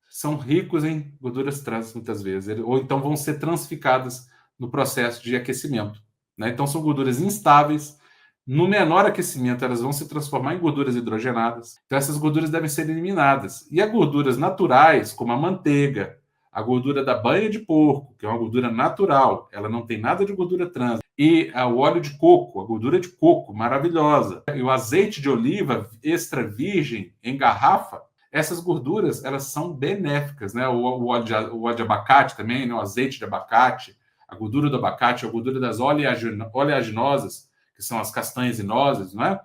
são ricos em gorduras trans, muitas vezes, ou então vão ser transficadas no processo de aquecimento, né? Então, são gorduras instáveis. No menor aquecimento, elas vão se transformar em gorduras hidrogenadas. Então, essas gorduras devem ser eliminadas. E as gorduras naturais, como a manteiga, a gordura da banha de porco, que é uma gordura natural, ela não tem nada de gordura trans, e o óleo de coco, a gordura de coco, maravilhosa, e o azeite de oliva extra virgem em garrafa, essas gorduras, elas são benéficas, né? O óleo de abacate também, né? O azeite de abacate, a gordura do abacate, a gordura das oleaginosas, que são as castanhas e nozes, né?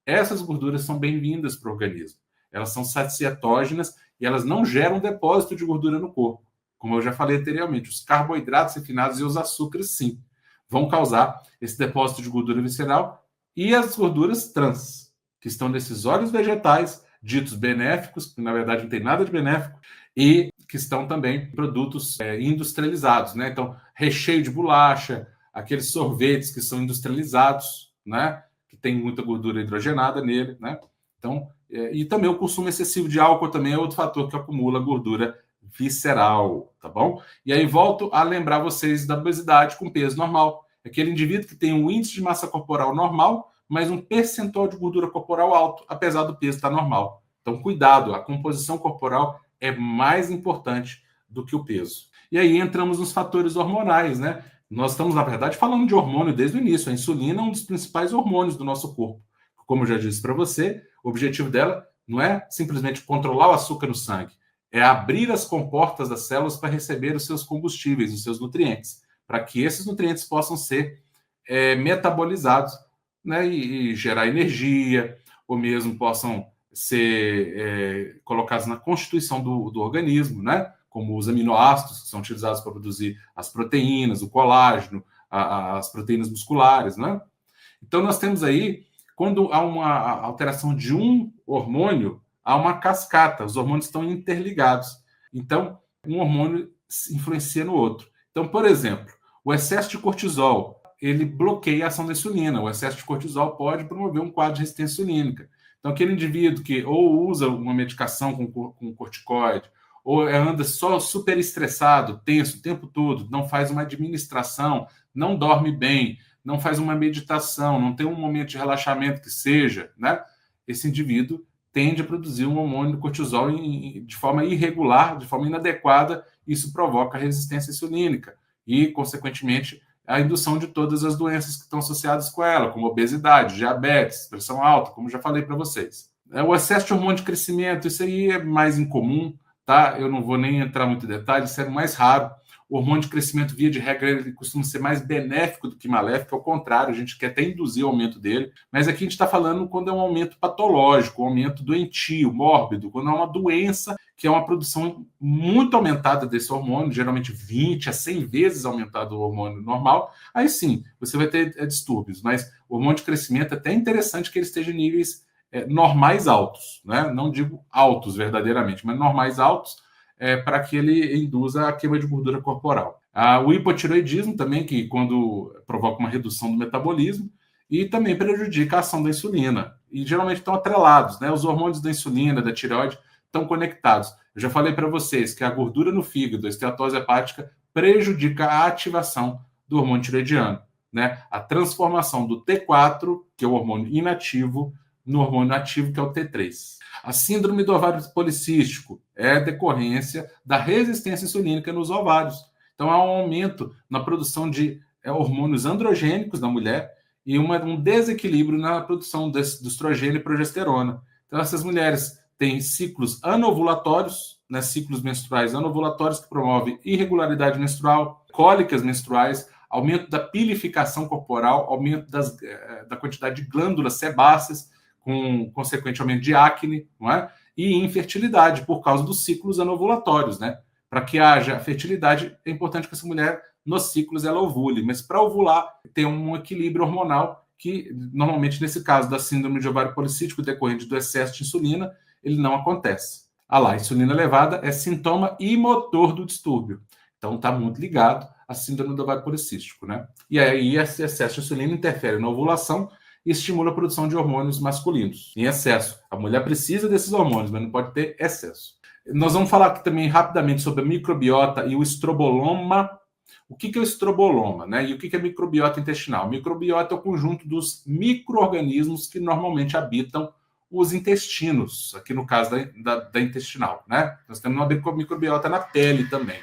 Essas gorduras são bem-vindas para o organismo. Elas são saciatógenas e elas não geram depósito de gordura no corpo. Como eu já falei anteriormente, os carboidratos refinados e os açúcares, sim, vão causar esse depósito de gordura visceral, e as gorduras trans, que estão nesses óleos vegetais, ditos benéficos, que na verdade não tem nada de benéfico, e que estão também em produtos industrializados, né? Então, recheio de bolacha, aqueles sorvetes que são industrializados, né? Que tem muita gordura hidrogenada nele, né? Então, e também o consumo excessivo de álcool também é outro fator que acumula gordura visceral, tá bom? E aí volto a lembrar vocês da obesidade com peso normal. Aquele indivíduo que tem um índice de massa corporal normal, mas um percentual de gordura corporal alto, apesar do peso estar normal. Então, cuidado, a composição corporal é mais importante do que o peso. E aí entramos nos fatores hormonais, né? Nós estamos, na verdade, falando de hormônio desde o início. A insulina é um dos principais hormônios do nosso corpo. Como eu já disse para você, o objetivo dela não é simplesmente controlar o açúcar no sangue, é abrir as comportas das células para receber os seus combustíveis, os seus nutrientes, para que esses nutrientes possam ser metabolizados, né, e gerar energia, ou mesmo possam ser colocados na constituição do organismo, né, como os aminoácidos que são utilizados para produzir as proteínas, o colágeno, as proteínas musculares, né? Então, nós temos aí, quando há uma alteração de um hormônio, há uma cascata, os hormônios estão interligados. Então, um hormônio influencia no outro. Então, por exemplo, o excesso de cortisol, ele bloqueia a ação da insulina. O excesso de cortisol pode promover um quadro de resistência insulínica. Então, aquele indivíduo que ou usa uma medicação com corticoide, ou anda só super estressado, tenso o tempo todo, não faz uma administração, não dorme bem, não faz uma meditação, não tem um momento de relaxamento que seja, né? Esse indivíduo tende a produzir um hormônio cortisol de forma irregular, de forma inadequada, isso provoca resistência insulínica e, consequentemente, a indução de todas as doenças que estão associadas com ela, como obesidade, diabetes, pressão alta, como já falei para vocês. O excesso de hormônio de crescimento, isso aí é mais incomum, tá? Eu não vou nem entrar muito em detalhes, isso é mais raro. O hormônio de crescimento, via de regra, ele costuma ser mais benéfico do que maléfico, ao contrário, a gente quer até induzir o aumento dele, mas aqui a gente está falando quando é um aumento patológico, um aumento doentio, mórbido, quando é uma doença que é uma produção muito aumentada desse hormônio, geralmente 20 a 100 vezes aumentado o hormônio normal, aí sim, você vai ter distúrbios, mas o hormônio de crescimento é até interessante que ele esteja em níveis normais altos, né? Não digo altos verdadeiramente, mas normais altos, para que ele induza a queima de gordura corporal. O hipotireoidismo também, que quando provoca uma redução do metabolismo, e também prejudica a ação da insulina. E geralmente estão atrelados, né? Os hormônios da insulina, da tireoide, estão conectados. Eu já falei para vocês que a gordura no fígado, a esteatose hepática, prejudica a ativação do hormônio tireoidiano, né? A transformação do T4, que é o hormônio inativo, no hormônio ativo, que é o T3. A síndrome do ovário policístico é decorrência da resistência insulínica nos ovários. Então, há um aumento na produção de hormônios androgênicos da mulher e um desequilíbrio na produção do estrogênio e progesterona. Então, essas mulheres têm ciclos anovulatórios, né, ciclos menstruais anovulatórios que promovem irregularidade menstrual, cólicas menstruais, aumento da pilificação corporal, aumento da quantidade de glândulas sebáceas, com consequente aumento de acne, não é? e infertilidade, por causa dos ciclos anovulatórios, né? Para que haja fertilidade, é importante que essa mulher, nos ciclos, ela ovule, mas para ovular, tem um equilíbrio hormonal que, normalmente, nesse caso da síndrome de ovário policístico decorrente do excesso de insulina, ele não acontece. Ah lá, a insulina elevada é sintoma e motor do distúrbio. Então, está muito ligado à síndrome do ovário policístico, né? E aí, esse excesso de insulina interfere na ovulação e estimula a produção de hormônios masculinos em excesso. A mulher precisa desses hormônios, mas não pode ter excesso. Nós vamos falar aqui também rapidamente sobre a microbiota e o estroboloma. O que é o estroboloma, né? E o que é microbiota intestinal? Microbiota é o conjunto dos micro-organismos que normalmente habitam os intestinos, aqui no caso da intestinal, né? Nós temos uma microbiota na pele também.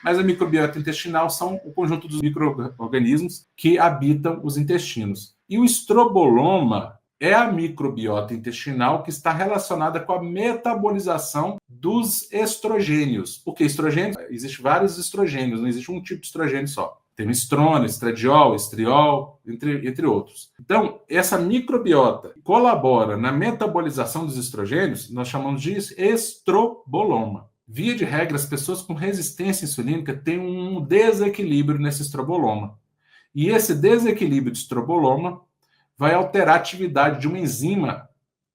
Mas a microbiota intestinal são o conjunto dos micro-organismos que habitam os intestinos. E o estroboloma é a microbiota intestinal que está relacionada com a metabolização dos estrogênios. Porque estrogênios, existem vários estrogênios, não existe um tipo de estrogênio só. Tem o estrona, estradiol, estriol, entre outros. Então, essa microbiota colabora na metabolização dos estrogênios, nós chamamos de estroboloma. Via de regra, as pessoas com resistência insulínica têm um desequilíbrio nesse estroboloma. E esse desequilíbrio de estroboloma vai alterar a atividade de uma enzima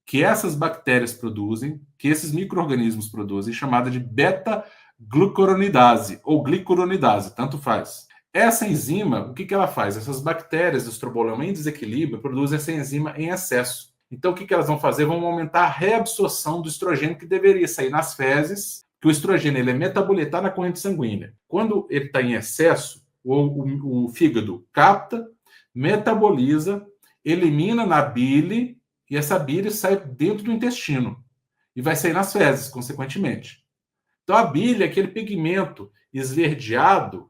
que essas bactérias produzem, que esses micro-organismos produzem, chamada de beta-glucuronidase ou glicuronidase, tanto faz. Essa enzima, o que ela faz? Essas bactérias do estroboloma em desequilíbrio produzem essa enzima em excesso. Então, o que elas vão fazer? Vão aumentar a reabsorção do estrogênio que deveria sair nas fezes, que o estrogênio ele é metabolizado na corrente sanguínea. Quando ele está em excesso, o fígado capta, metaboliza, elimina na bile, e essa bile sai dentro do intestino e vai sair nas fezes, consequentemente. Então, a bile é aquele pigmento esverdeado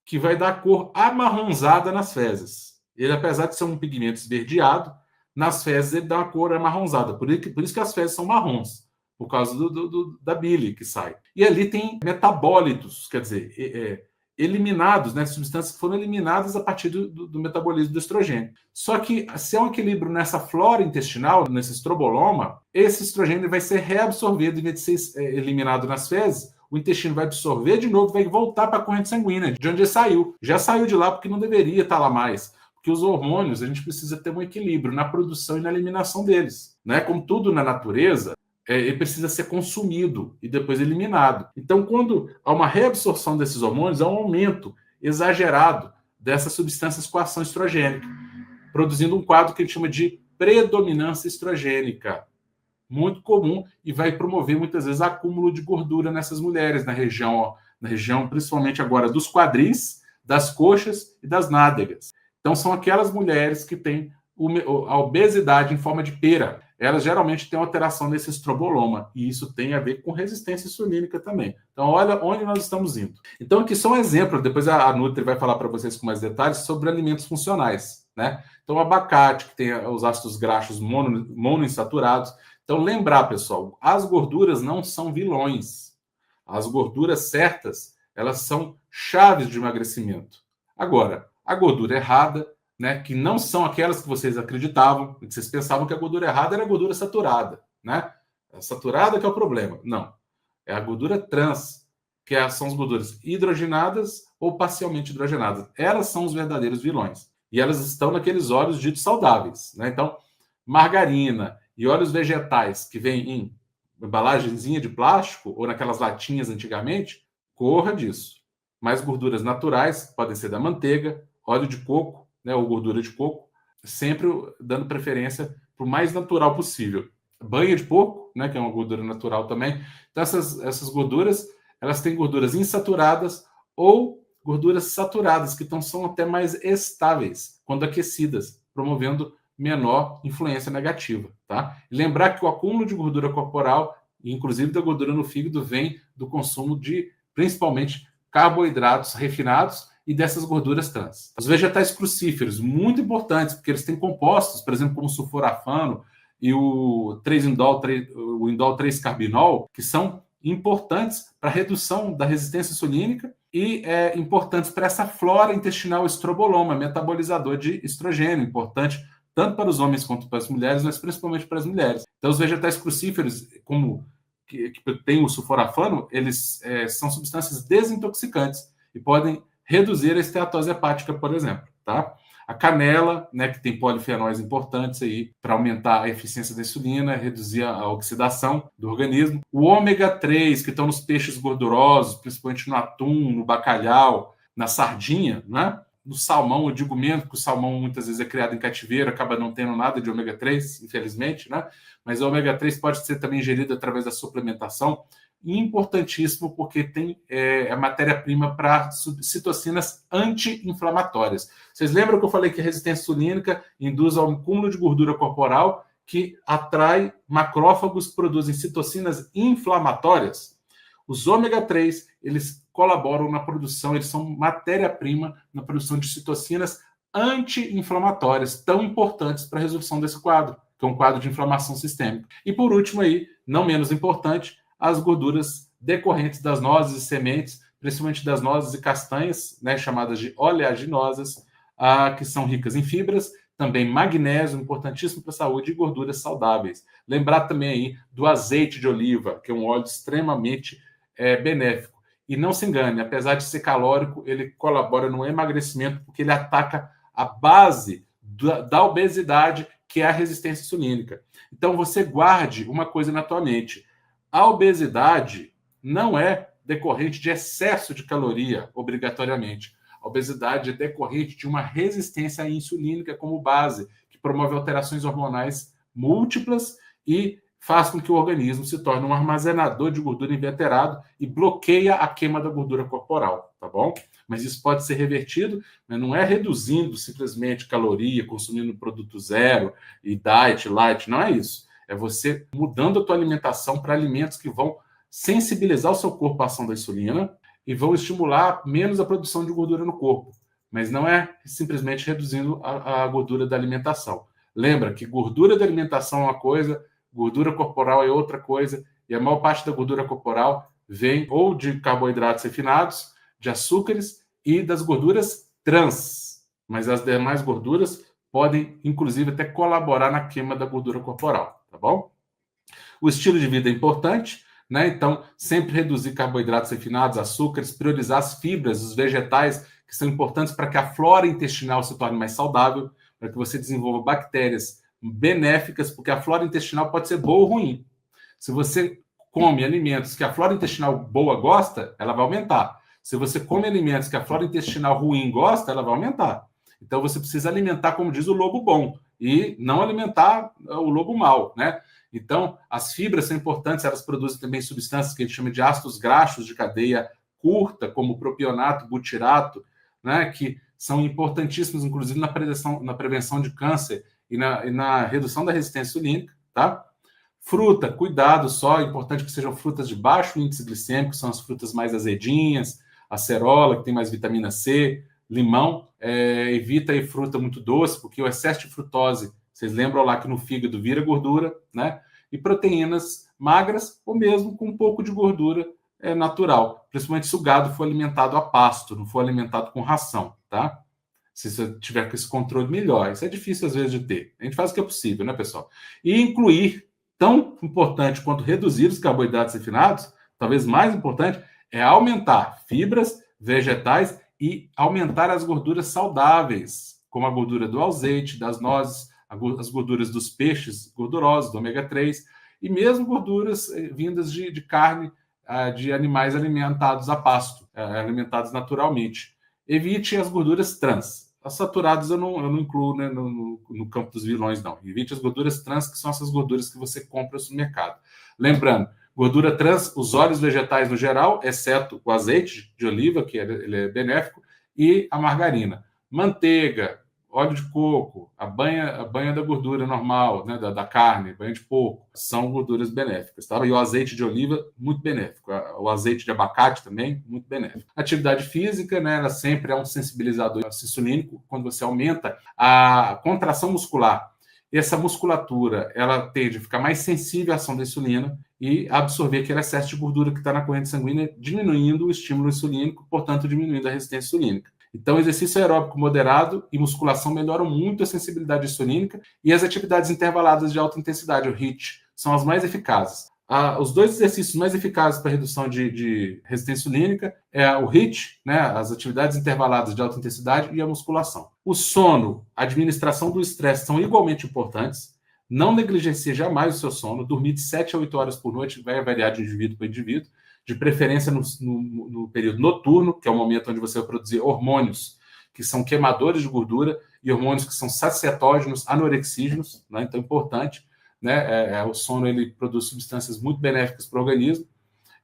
que vai dar cor amarronzada nas fezes. Ele, apesar de ser um pigmento esverdeado, nas fezes ele dá uma cor amarronzada. Por isso que as fezes são marrons, por causa da bile que sai. E ali tem metabólitos, quer dizer, eliminados, né, substâncias que foram eliminadas a partir do metabolismo do estrogênio. Só que, se há um equilíbrio nessa flora intestinal, nesse estroboloma, esse estrogênio vai ser reabsorvido, em vez de ser eliminado nas fezes, o intestino vai absorver de novo, vai voltar para a corrente sanguínea, de onde ele saiu. Já saiu de lá porque não deveria estar lá mais. Porque os hormônios, a gente precisa ter um equilíbrio na produção e na eliminação deles. Né? Como tudo na natureza, ele precisa ser consumido e depois eliminado. Então, quando há uma reabsorção desses hormônios, há um aumento exagerado dessas substâncias com ação estrogênica, produzindo um quadro que a gente chama de predominância estrogênica, muito comum, e vai promover muitas vezes acúmulo de gordura nessas mulheres na região principalmente agora dos quadris, das coxas e das nádegas. Então, são aquelas mulheres que têm a obesidade em forma de pera. Elas geralmente têm alteração nesse estroboloma, e isso tem a ver com resistência insulínica também. Então, olha onde nós estamos indo. Então, aqui só um exemplo, depois a Nutri vai falar para vocês com mais detalhes sobre alimentos funcionais, né? Então, o abacate, que tem os ácidos graxos monoinsaturados. Então, lembrar, pessoal, as gorduras não são vilões. As gorduras certas, elas são chaves de emagrecimento. Agora, a gordura errada, né, que não são aquelas que vocês acreditavam, que vocês pensavam que a gordura errada era a gordura saturada, né? A saturada que é o problema. Não. É a gordura trans, que são as gorduras hidrogenadas ou parcialmente hidrogenadas. Elas são os verdadeiros vilões. E elas estão naqueles óleos ditos saudáveis, né? Então, margarina e óleos vegetais que vêm em embalagenzinha de plástico ou naquelas latinhas antigamente, corra disso. Mas gorduras naturais podem ser da manteiga, óleo de coco, né, ou gordura de coco, sempre dando preferência para o mais natural possível. Banha de porco, né, que é uma gordura natural também. Então, essas gorduras, elas têm gorduras insaturadas ou gorduras saturadas, que são até mais estáveis quando aquecidas, promovendo menor influência negativa. Tá? E lembrar que o acúmulo de gordura corporal, inclusive da gordura no fígado, vem do consumo de, principalmente, carboidratos refinados e dessas gorduras trans. Os vegetais crucíferos, muito importantes, porque eles têm compostos, por exemplo, como o sulforafano e o indol 3-carbinol, que são importantes para a redução da resistência insulínica e importantes para essa flora intestinal estroboloma, metabolizador de estrogênio, importante tanto para os homens quanto para as mulheres, mas principalmente para as mulheres. Então, os vegetais crucíferos, como que tem o sulforafano, eles são substâncias desintoxicantes e podem reduzir a esteatose hepática, por exemplo, tá? A canela, né, que tem polifenóis importantes aí para aumentar a eficiência da insulina, reduzir a oxidação do organismo. O ômega 3, que estão nos peixes gordurosos, principalmente no atum, no bacalhau, na sardinha, né? No salmão, eu digo menos, porque o salmão muitas vezes é criado em cativeiro, acaba não tendo nada de ômega 3, infelizmente, né? Mas o ômega 3 pode ser também ingerido através da suplementação. Importantíssimo, porque tem a matéria-prima para citocinas anti-inflamatórias. Vocês lembram que eu falei que a resistência insulínica induz a um acúmulo de gordura corporal que atrai macrófagos que produzem citocinas inflamatórias? Os ômega 3, eles colaboram na produção, eles são matéria-prima na produção de citocinas anti-inflamatórias, tão importantes para a resolução desse quadro, que é um quadro de inflamação sistêmica. E por último aí, não menos importante, as gorduras decorrentes das nozes e sementes, principalmente das nozes e castanhas, né, chamadas de oleaginosas, que são ricas em fibras, também magnésio, importantíssimo para a saúde, e gorduras saudáveis. Lembrar também aí do azeite de oliva, que é um óleo extremamente benéfico. E não se engane, apesar de ser calórico, ele colabora no emagrecimento, porque ele ataca a base da obesidade, que é a resistência insulínica. Então, você guarde uma coisa na tua mente. A obesidade não é decorrente de excesso de caloria, obrigatoriamente. A obesidade é decorrente de uma resistência insulínica como base, que promove alterações hormonais múltiplas e faz com que o organismo se torne um armazenador de gordura inveterado e bloqueia a queima da gordura corporal, tá bom? Mas isso pode ser revertido, né? Não é reduzindo simplesmente caloria, consumindo produto zero e diet, light, não é isso. É você mudando a tua alimentação para alimentos que vão sensibilizar o seu corpo à ação da insulina e vão estimular menos a produção de gordura no corpo. Mas não é simplesmente reduzindo a gordura da alimentação. Lembra que gordura da alimentação é uma coisa, gordura corporal é outra coisa, e a maior parte da gordura corporal vem ou de carboidratos refinados, de açúcares e das gorduras trans. Mas as demais gorduras podem, inclusive, até colaborar na queima da gordura corporal. Tá bom? O estilo de vida é importante, né? Então, sempre reduzir carboidratos refinados, açúcares, priorizar as fibras, os vegetais, que são importantes para que a flora intestinal se torne mais saudável, para que você desenvolva bactérias benéficas, porque a flora intestinal pode ser boa ou ruim. Se você come alimentos que a flora intestinal boa gosta, ela vai aumentar. Se você come alimentos que a flora intestinal ruim gosta, ela vai aumentar. Então, você precisa alimentar, como diz o lobo bom, e não alimentar o lobo mau, né? Então, as fibras são importantes, elas produzem também substâncias que a gente chama de ácidos graxos de cadeia curta, como propionato, butirato, né? Que são importantíssimos, inclusive, na prevenção de câncer e na redução da resistência insulínica, tá? Fruta, cuidado só, é importante que sejam frutas de baixo índice glicêmico, são as frutas mais azedinhas, acerola, que tem mais vitamina C, limão, evita aí fruta muito doce, porque o excesso de frutose, vocês lembram lá que no fígado vira gordura, né? E proteínas magras, ou mesmo com um pouco de gordura natural, principalmente se o gado for alimentado a pasto, não for alimentado com ração, tá? Se você tiver com esse controle melhor, isso é difícil às vezes de ter. A gente faz o que é possível, né, pessoal? E incluir, tão importante quanto reduzir os carboidratos refinados, talvez mais importante, é aumentar fibras, vegetais e aumentar as gorduras saudáveis, como a gordura do azeite, das nozes, as gorduras dos peixes gordurosos, do ômega 3, e mesmo gorduras vindas de carne de animais alimentados a pasto, alimentados naturalmente. Evite as gorduras trans. As saturadas eu não incluo, né, no campo dos vilões, não. Evite as gorduras trans, que são essas gorduras que você compra no supermercado. Lembrando, gordura trans, os óleos vegetais no geral, exceto o azeite de oliva, que ele é benéfico, e a margarina. Manteiga, óleo de coco, a banha da gordura normal, né, da carne, banha de porco, são gorduras benéficas, tá? E o azeite de oliva, muito benéfico. O azeite de abacate também, muito benéfico. Atividade física, né, ela sempre é um sensibilizador insulínico, quando você aumenta a contração muscular. Essa musculatura, ela tende a ficar mais sensível à ação da insulina e absorver aquele excesso de gordura que está na corrente sanguínea, diminuindo o estímulo insulínico, portanto, diminuindo a resistência insulínica. Então, exercício aeróbico moderado e musculação melhoram muito a sensibilidade insulínica, e as atividades intervaladas de alta intensidade, o HIIT, são as mais eficazes. Os dois exercícios mais eficazes para redução de resistência insulínica é o HIIT, né, as atividades intervaladas de alta intensidade, e a musculação. O sono, a administração do estresse são igualmente importantes. Não negligencie jamais o seu sono. Dormir de 7 a 8 horas por noite vai variar de indivíduo para indivíduo, de preferência no período noturno, que é o momento onde você vai produzir hormônios que são queimadores de gordura e hormônios que são sacietógenos, anorexígenos, né? Então é importante, né? O sono ele produz substâncias muito benéficas para o organismo,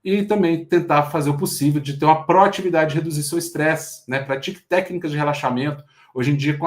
e também tentar fazer o possível de ter uma proatividade de reduzir seu estresse, né? Pratique técnicas de relaxamento. Hoje em dia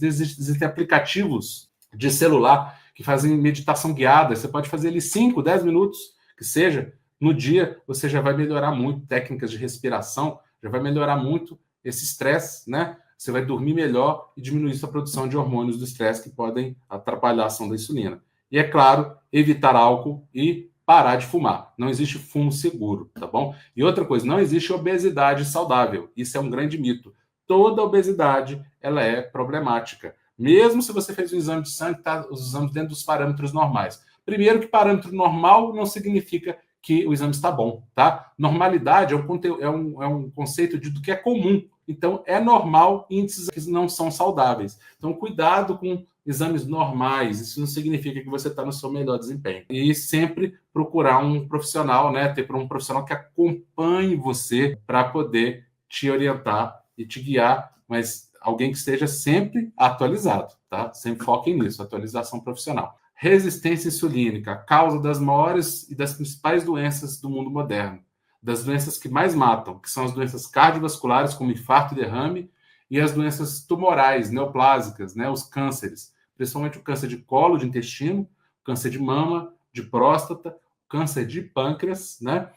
existem aplicativos de celular que fazem meditação guiada. Você pode fazer ali 5, 10 minutos, que seja, no dia. Você já vai melhorar muito técnicas de respiração, já vai melhorar muito esse estresse, né? Você vai dormir melhor e diminuir sua produção de hormônios do estresse que podem atrapalhar a ação da insulina. E, é claro, evitar álcool e parar de fumar. Não existe fumo seguro, tá bom? E outra coisa, não existe obesidade saudável. Isso é um grande mito. Toda obesidade, ela é problemática. Mesmo se você fez um exame de sangue, tá os exames dentro dos parâmetros normais. Primeiro que parâmetro normal não significa que o exame está bom, tá? Normalidade é um conceito do que é comum. Então, é normal índices que não são saudáveis. Então, cuidado com exames normais. Isso não significa que você está no seu melhor desempenho. E sempre procurar um profissional, né? Ter um profissional que acompanhe você para poder te orientar e te guiar, mas alguém que esteja sempre atualizado, tá? Sempre foquem nisso, atualização profissional. Resistência insulínica, causa das maiores e das principais doenças do mundo moderno, das doenças que mais matam, que são as doenças cardiovasculares, como infarto e derrame, e as doenças tumorais, neoplásicas, né, os cânceres, principalmente o câncer de colo, de intestino, câncer de mama, de próstata, câncer de pâncreas, né?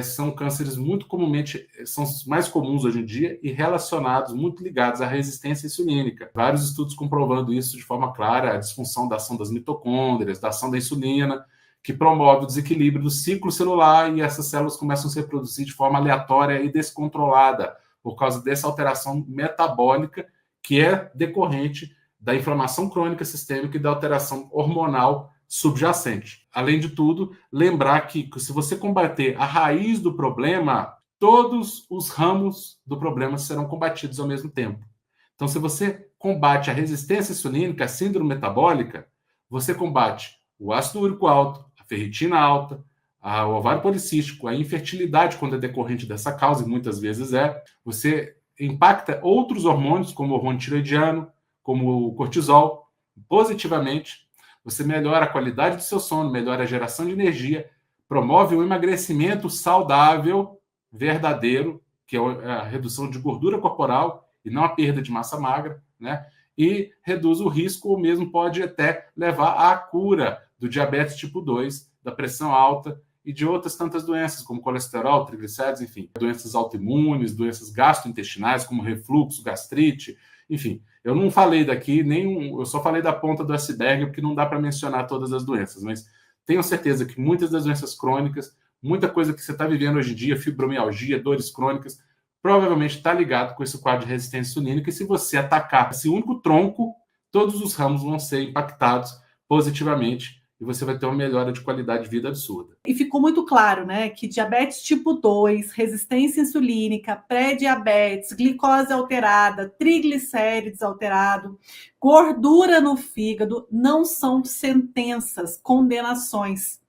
São cânceres muito comumente, são os mais comuns hoje em dia e relacionados, muito ligados à resistência insulínica. Vários estudos comprovando isso de forma clara, a disfunção da ação das mitocôndrias, da ação da insulina, que promove o desequilíbrio do ciclo celular, e essas células começam a se reproduzir de forma aleatória e descontrolada por causa dessa alteração metabólica que é decorrente da inflamação crônica sistêmica e da alteração hormonal subjacente. Além de tudo, lembrar que se você combater a raiz do problema, todos os ramos do problema serão combatidos ao mesmo tempo. Então, se você combate a resistência insulínica, a síndrome metabólica, você combate o ácido úrico alto, a ferritina alta, o ovário policístico, a infertilidade quando é decorrente dessa causa, e muitas vezes é. Você impacta outros hormônios, como o hormônio tiroidiano, como o cortisol, positivamente. Você melhora a qualidade do seu sono, melhora a geração de energia, promove um emagrecimento saudável, verdadeiro, que é a redução de gordura corporal e não a perda de massa magra, né? E reduz o risco, ou mesmo pode até levar à cura do diabetes tipo 2, da pressão alta e de outras tantas doenças, como colesterol, triglicéridos, enfim, doenças autoimunes, doenças gastrointestinais, como refluxo, gastrite, enfim. Eu não falei daqui eu só falei da ponta do iceberg, porque não dá para mencionar todas as doenças, mas tenho certeza que muitas das doenças crônicas, muita coisa que você está vivendo hoje em dia, fibromialgia, dores crônicas, provavelmente está ligado com esse quadro de resistência insulínica, e se você atacar esse único tronco, todos os ramos vão ser impactados positivamente e você vai ter uma melhora de qualidade de vida absurda. E ficou muito claro, né, que diabetes tipo 2, resistência insulínica, pré-diabetes, glicose alterada, triglicérides alterado, gordura no fígado não são sentenças, condenações.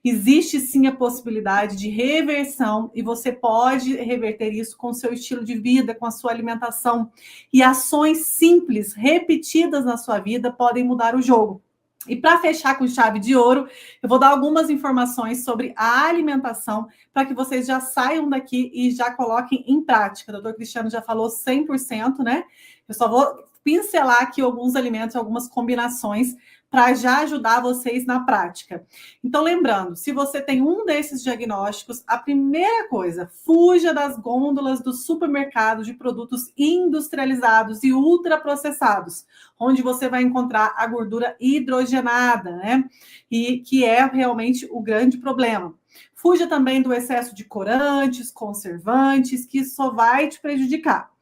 Existe sim a possibilidade de reversão, e você pode reverter isso com o seu estilo de vida, com a sua alimentação. E ações simples, repetidas na sua vida, podem mudar o jogo. E para fechar com chave de ouro, eu vou dar algumas informações sobre a alimentação para que vocês já saiam daqui e já coloquem em prática. O doutor Cristiano já falou 100%, né? Eu só vou pincelar aqui alguns alimentos, algumas combinações para já ajudar vocês na prática. Então, lembrando, se você tem um desses diagnósticos, a primeira coisa, fuja das gôndolas do supermercado de produtos industrializados e ultraprocessados, onde você vai encontrar a gordura hidrogenada, né? E que é realmente o grande problema. Fuja também do excesso de corantes, conservantes, que só vai te prejudicar.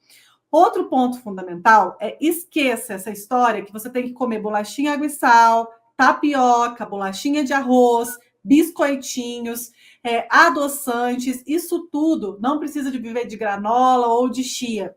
Outro ponto fundamental é esqueça essa história que você tem que comer bolachinha água e sal, tapioca, bolachinha de arroz, biscoitinhos, adoçantes, isso tudo não precisa de viver de granola ou de chia.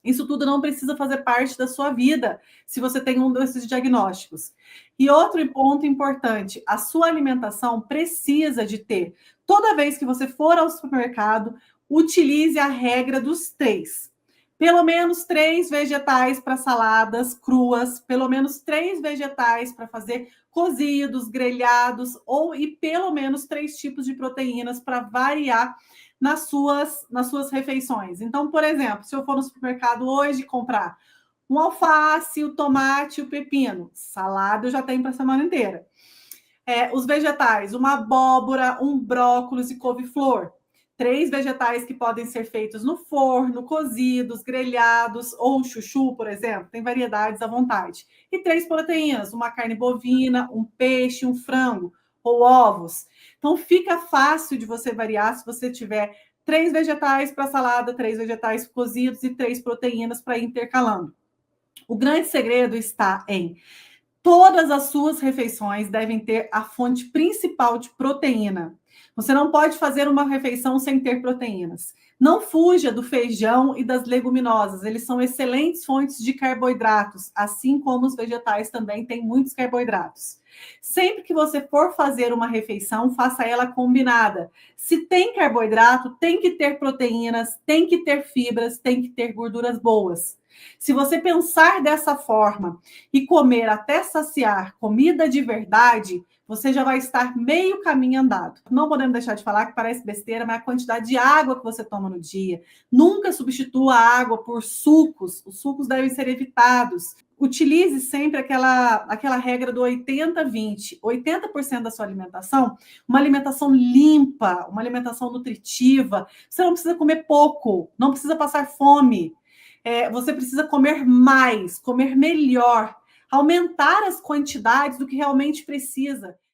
Isso tudo não precisa fazer parte da sua vida, se você tem um desses diagnósticos. E outro ponto importante, a sua alimentação precisa de ter, toda vez que você for ao supermercado, utilize a regra dos 3. Pelo menos 3 vegetais para saladas cruas, pelo menos 3 vegetais para fazer cozidos, grelhados, e pelo menos 3 tipos de proteínas para variar nas suas refeições. Então, por exemplo, se eu for no supermercado hoje comprar um alface, o tomate, o pepino, salada eu já tenho para a semana inteira. Os vegetais, uma abóbora, um brócolis e couve-flor. 3 vegetais que podem ser feitos no forno, cozidos, grelhados ou chuchu, por exemplo, tem variedades à vontade. E 3 proteínas, uma carne bovina, um peixe, um frango ou ovos. Então fica fácil de você variar se você tiver 3 vegetais para salada, 3 vegetais cozidos e 3 proteínas para ir intercalando. O grande segredo está em todas as suas refeições devem ter a fonte principal de proteína. Você não pode fazer uma refeição sem ter proteínas. Não fuja do feijão e das leguminosas. Eles são excelentes fontes de carboidratos, assim como os vegetais também têm muitos carboidratos. Sempre que você for fazer uma refeição, faça ela combinada. Se tem carboidrato, tem que ter proteínas, tem que ter fibras, tem que ter gorduras boas. Se você pensar dessa forma e comer até saciar comida de verdade, você já vai estar meio caminho andado. Não podemos deixar de falar que parece besteira, mas a quantidade de água que você toma no dia. Nunca substitua a água por sucos. Os sucos devem ser evitados. Utilize sempre aquela regra do 80-20. 80% da sua alimentação, uma alimentação limpa, uma alimentação nutritiva. Você não precisa comer pouco, não precisa passar fome. Você precisa comer mais, comer melhor, aumentar as quantidades do que realmente precisa.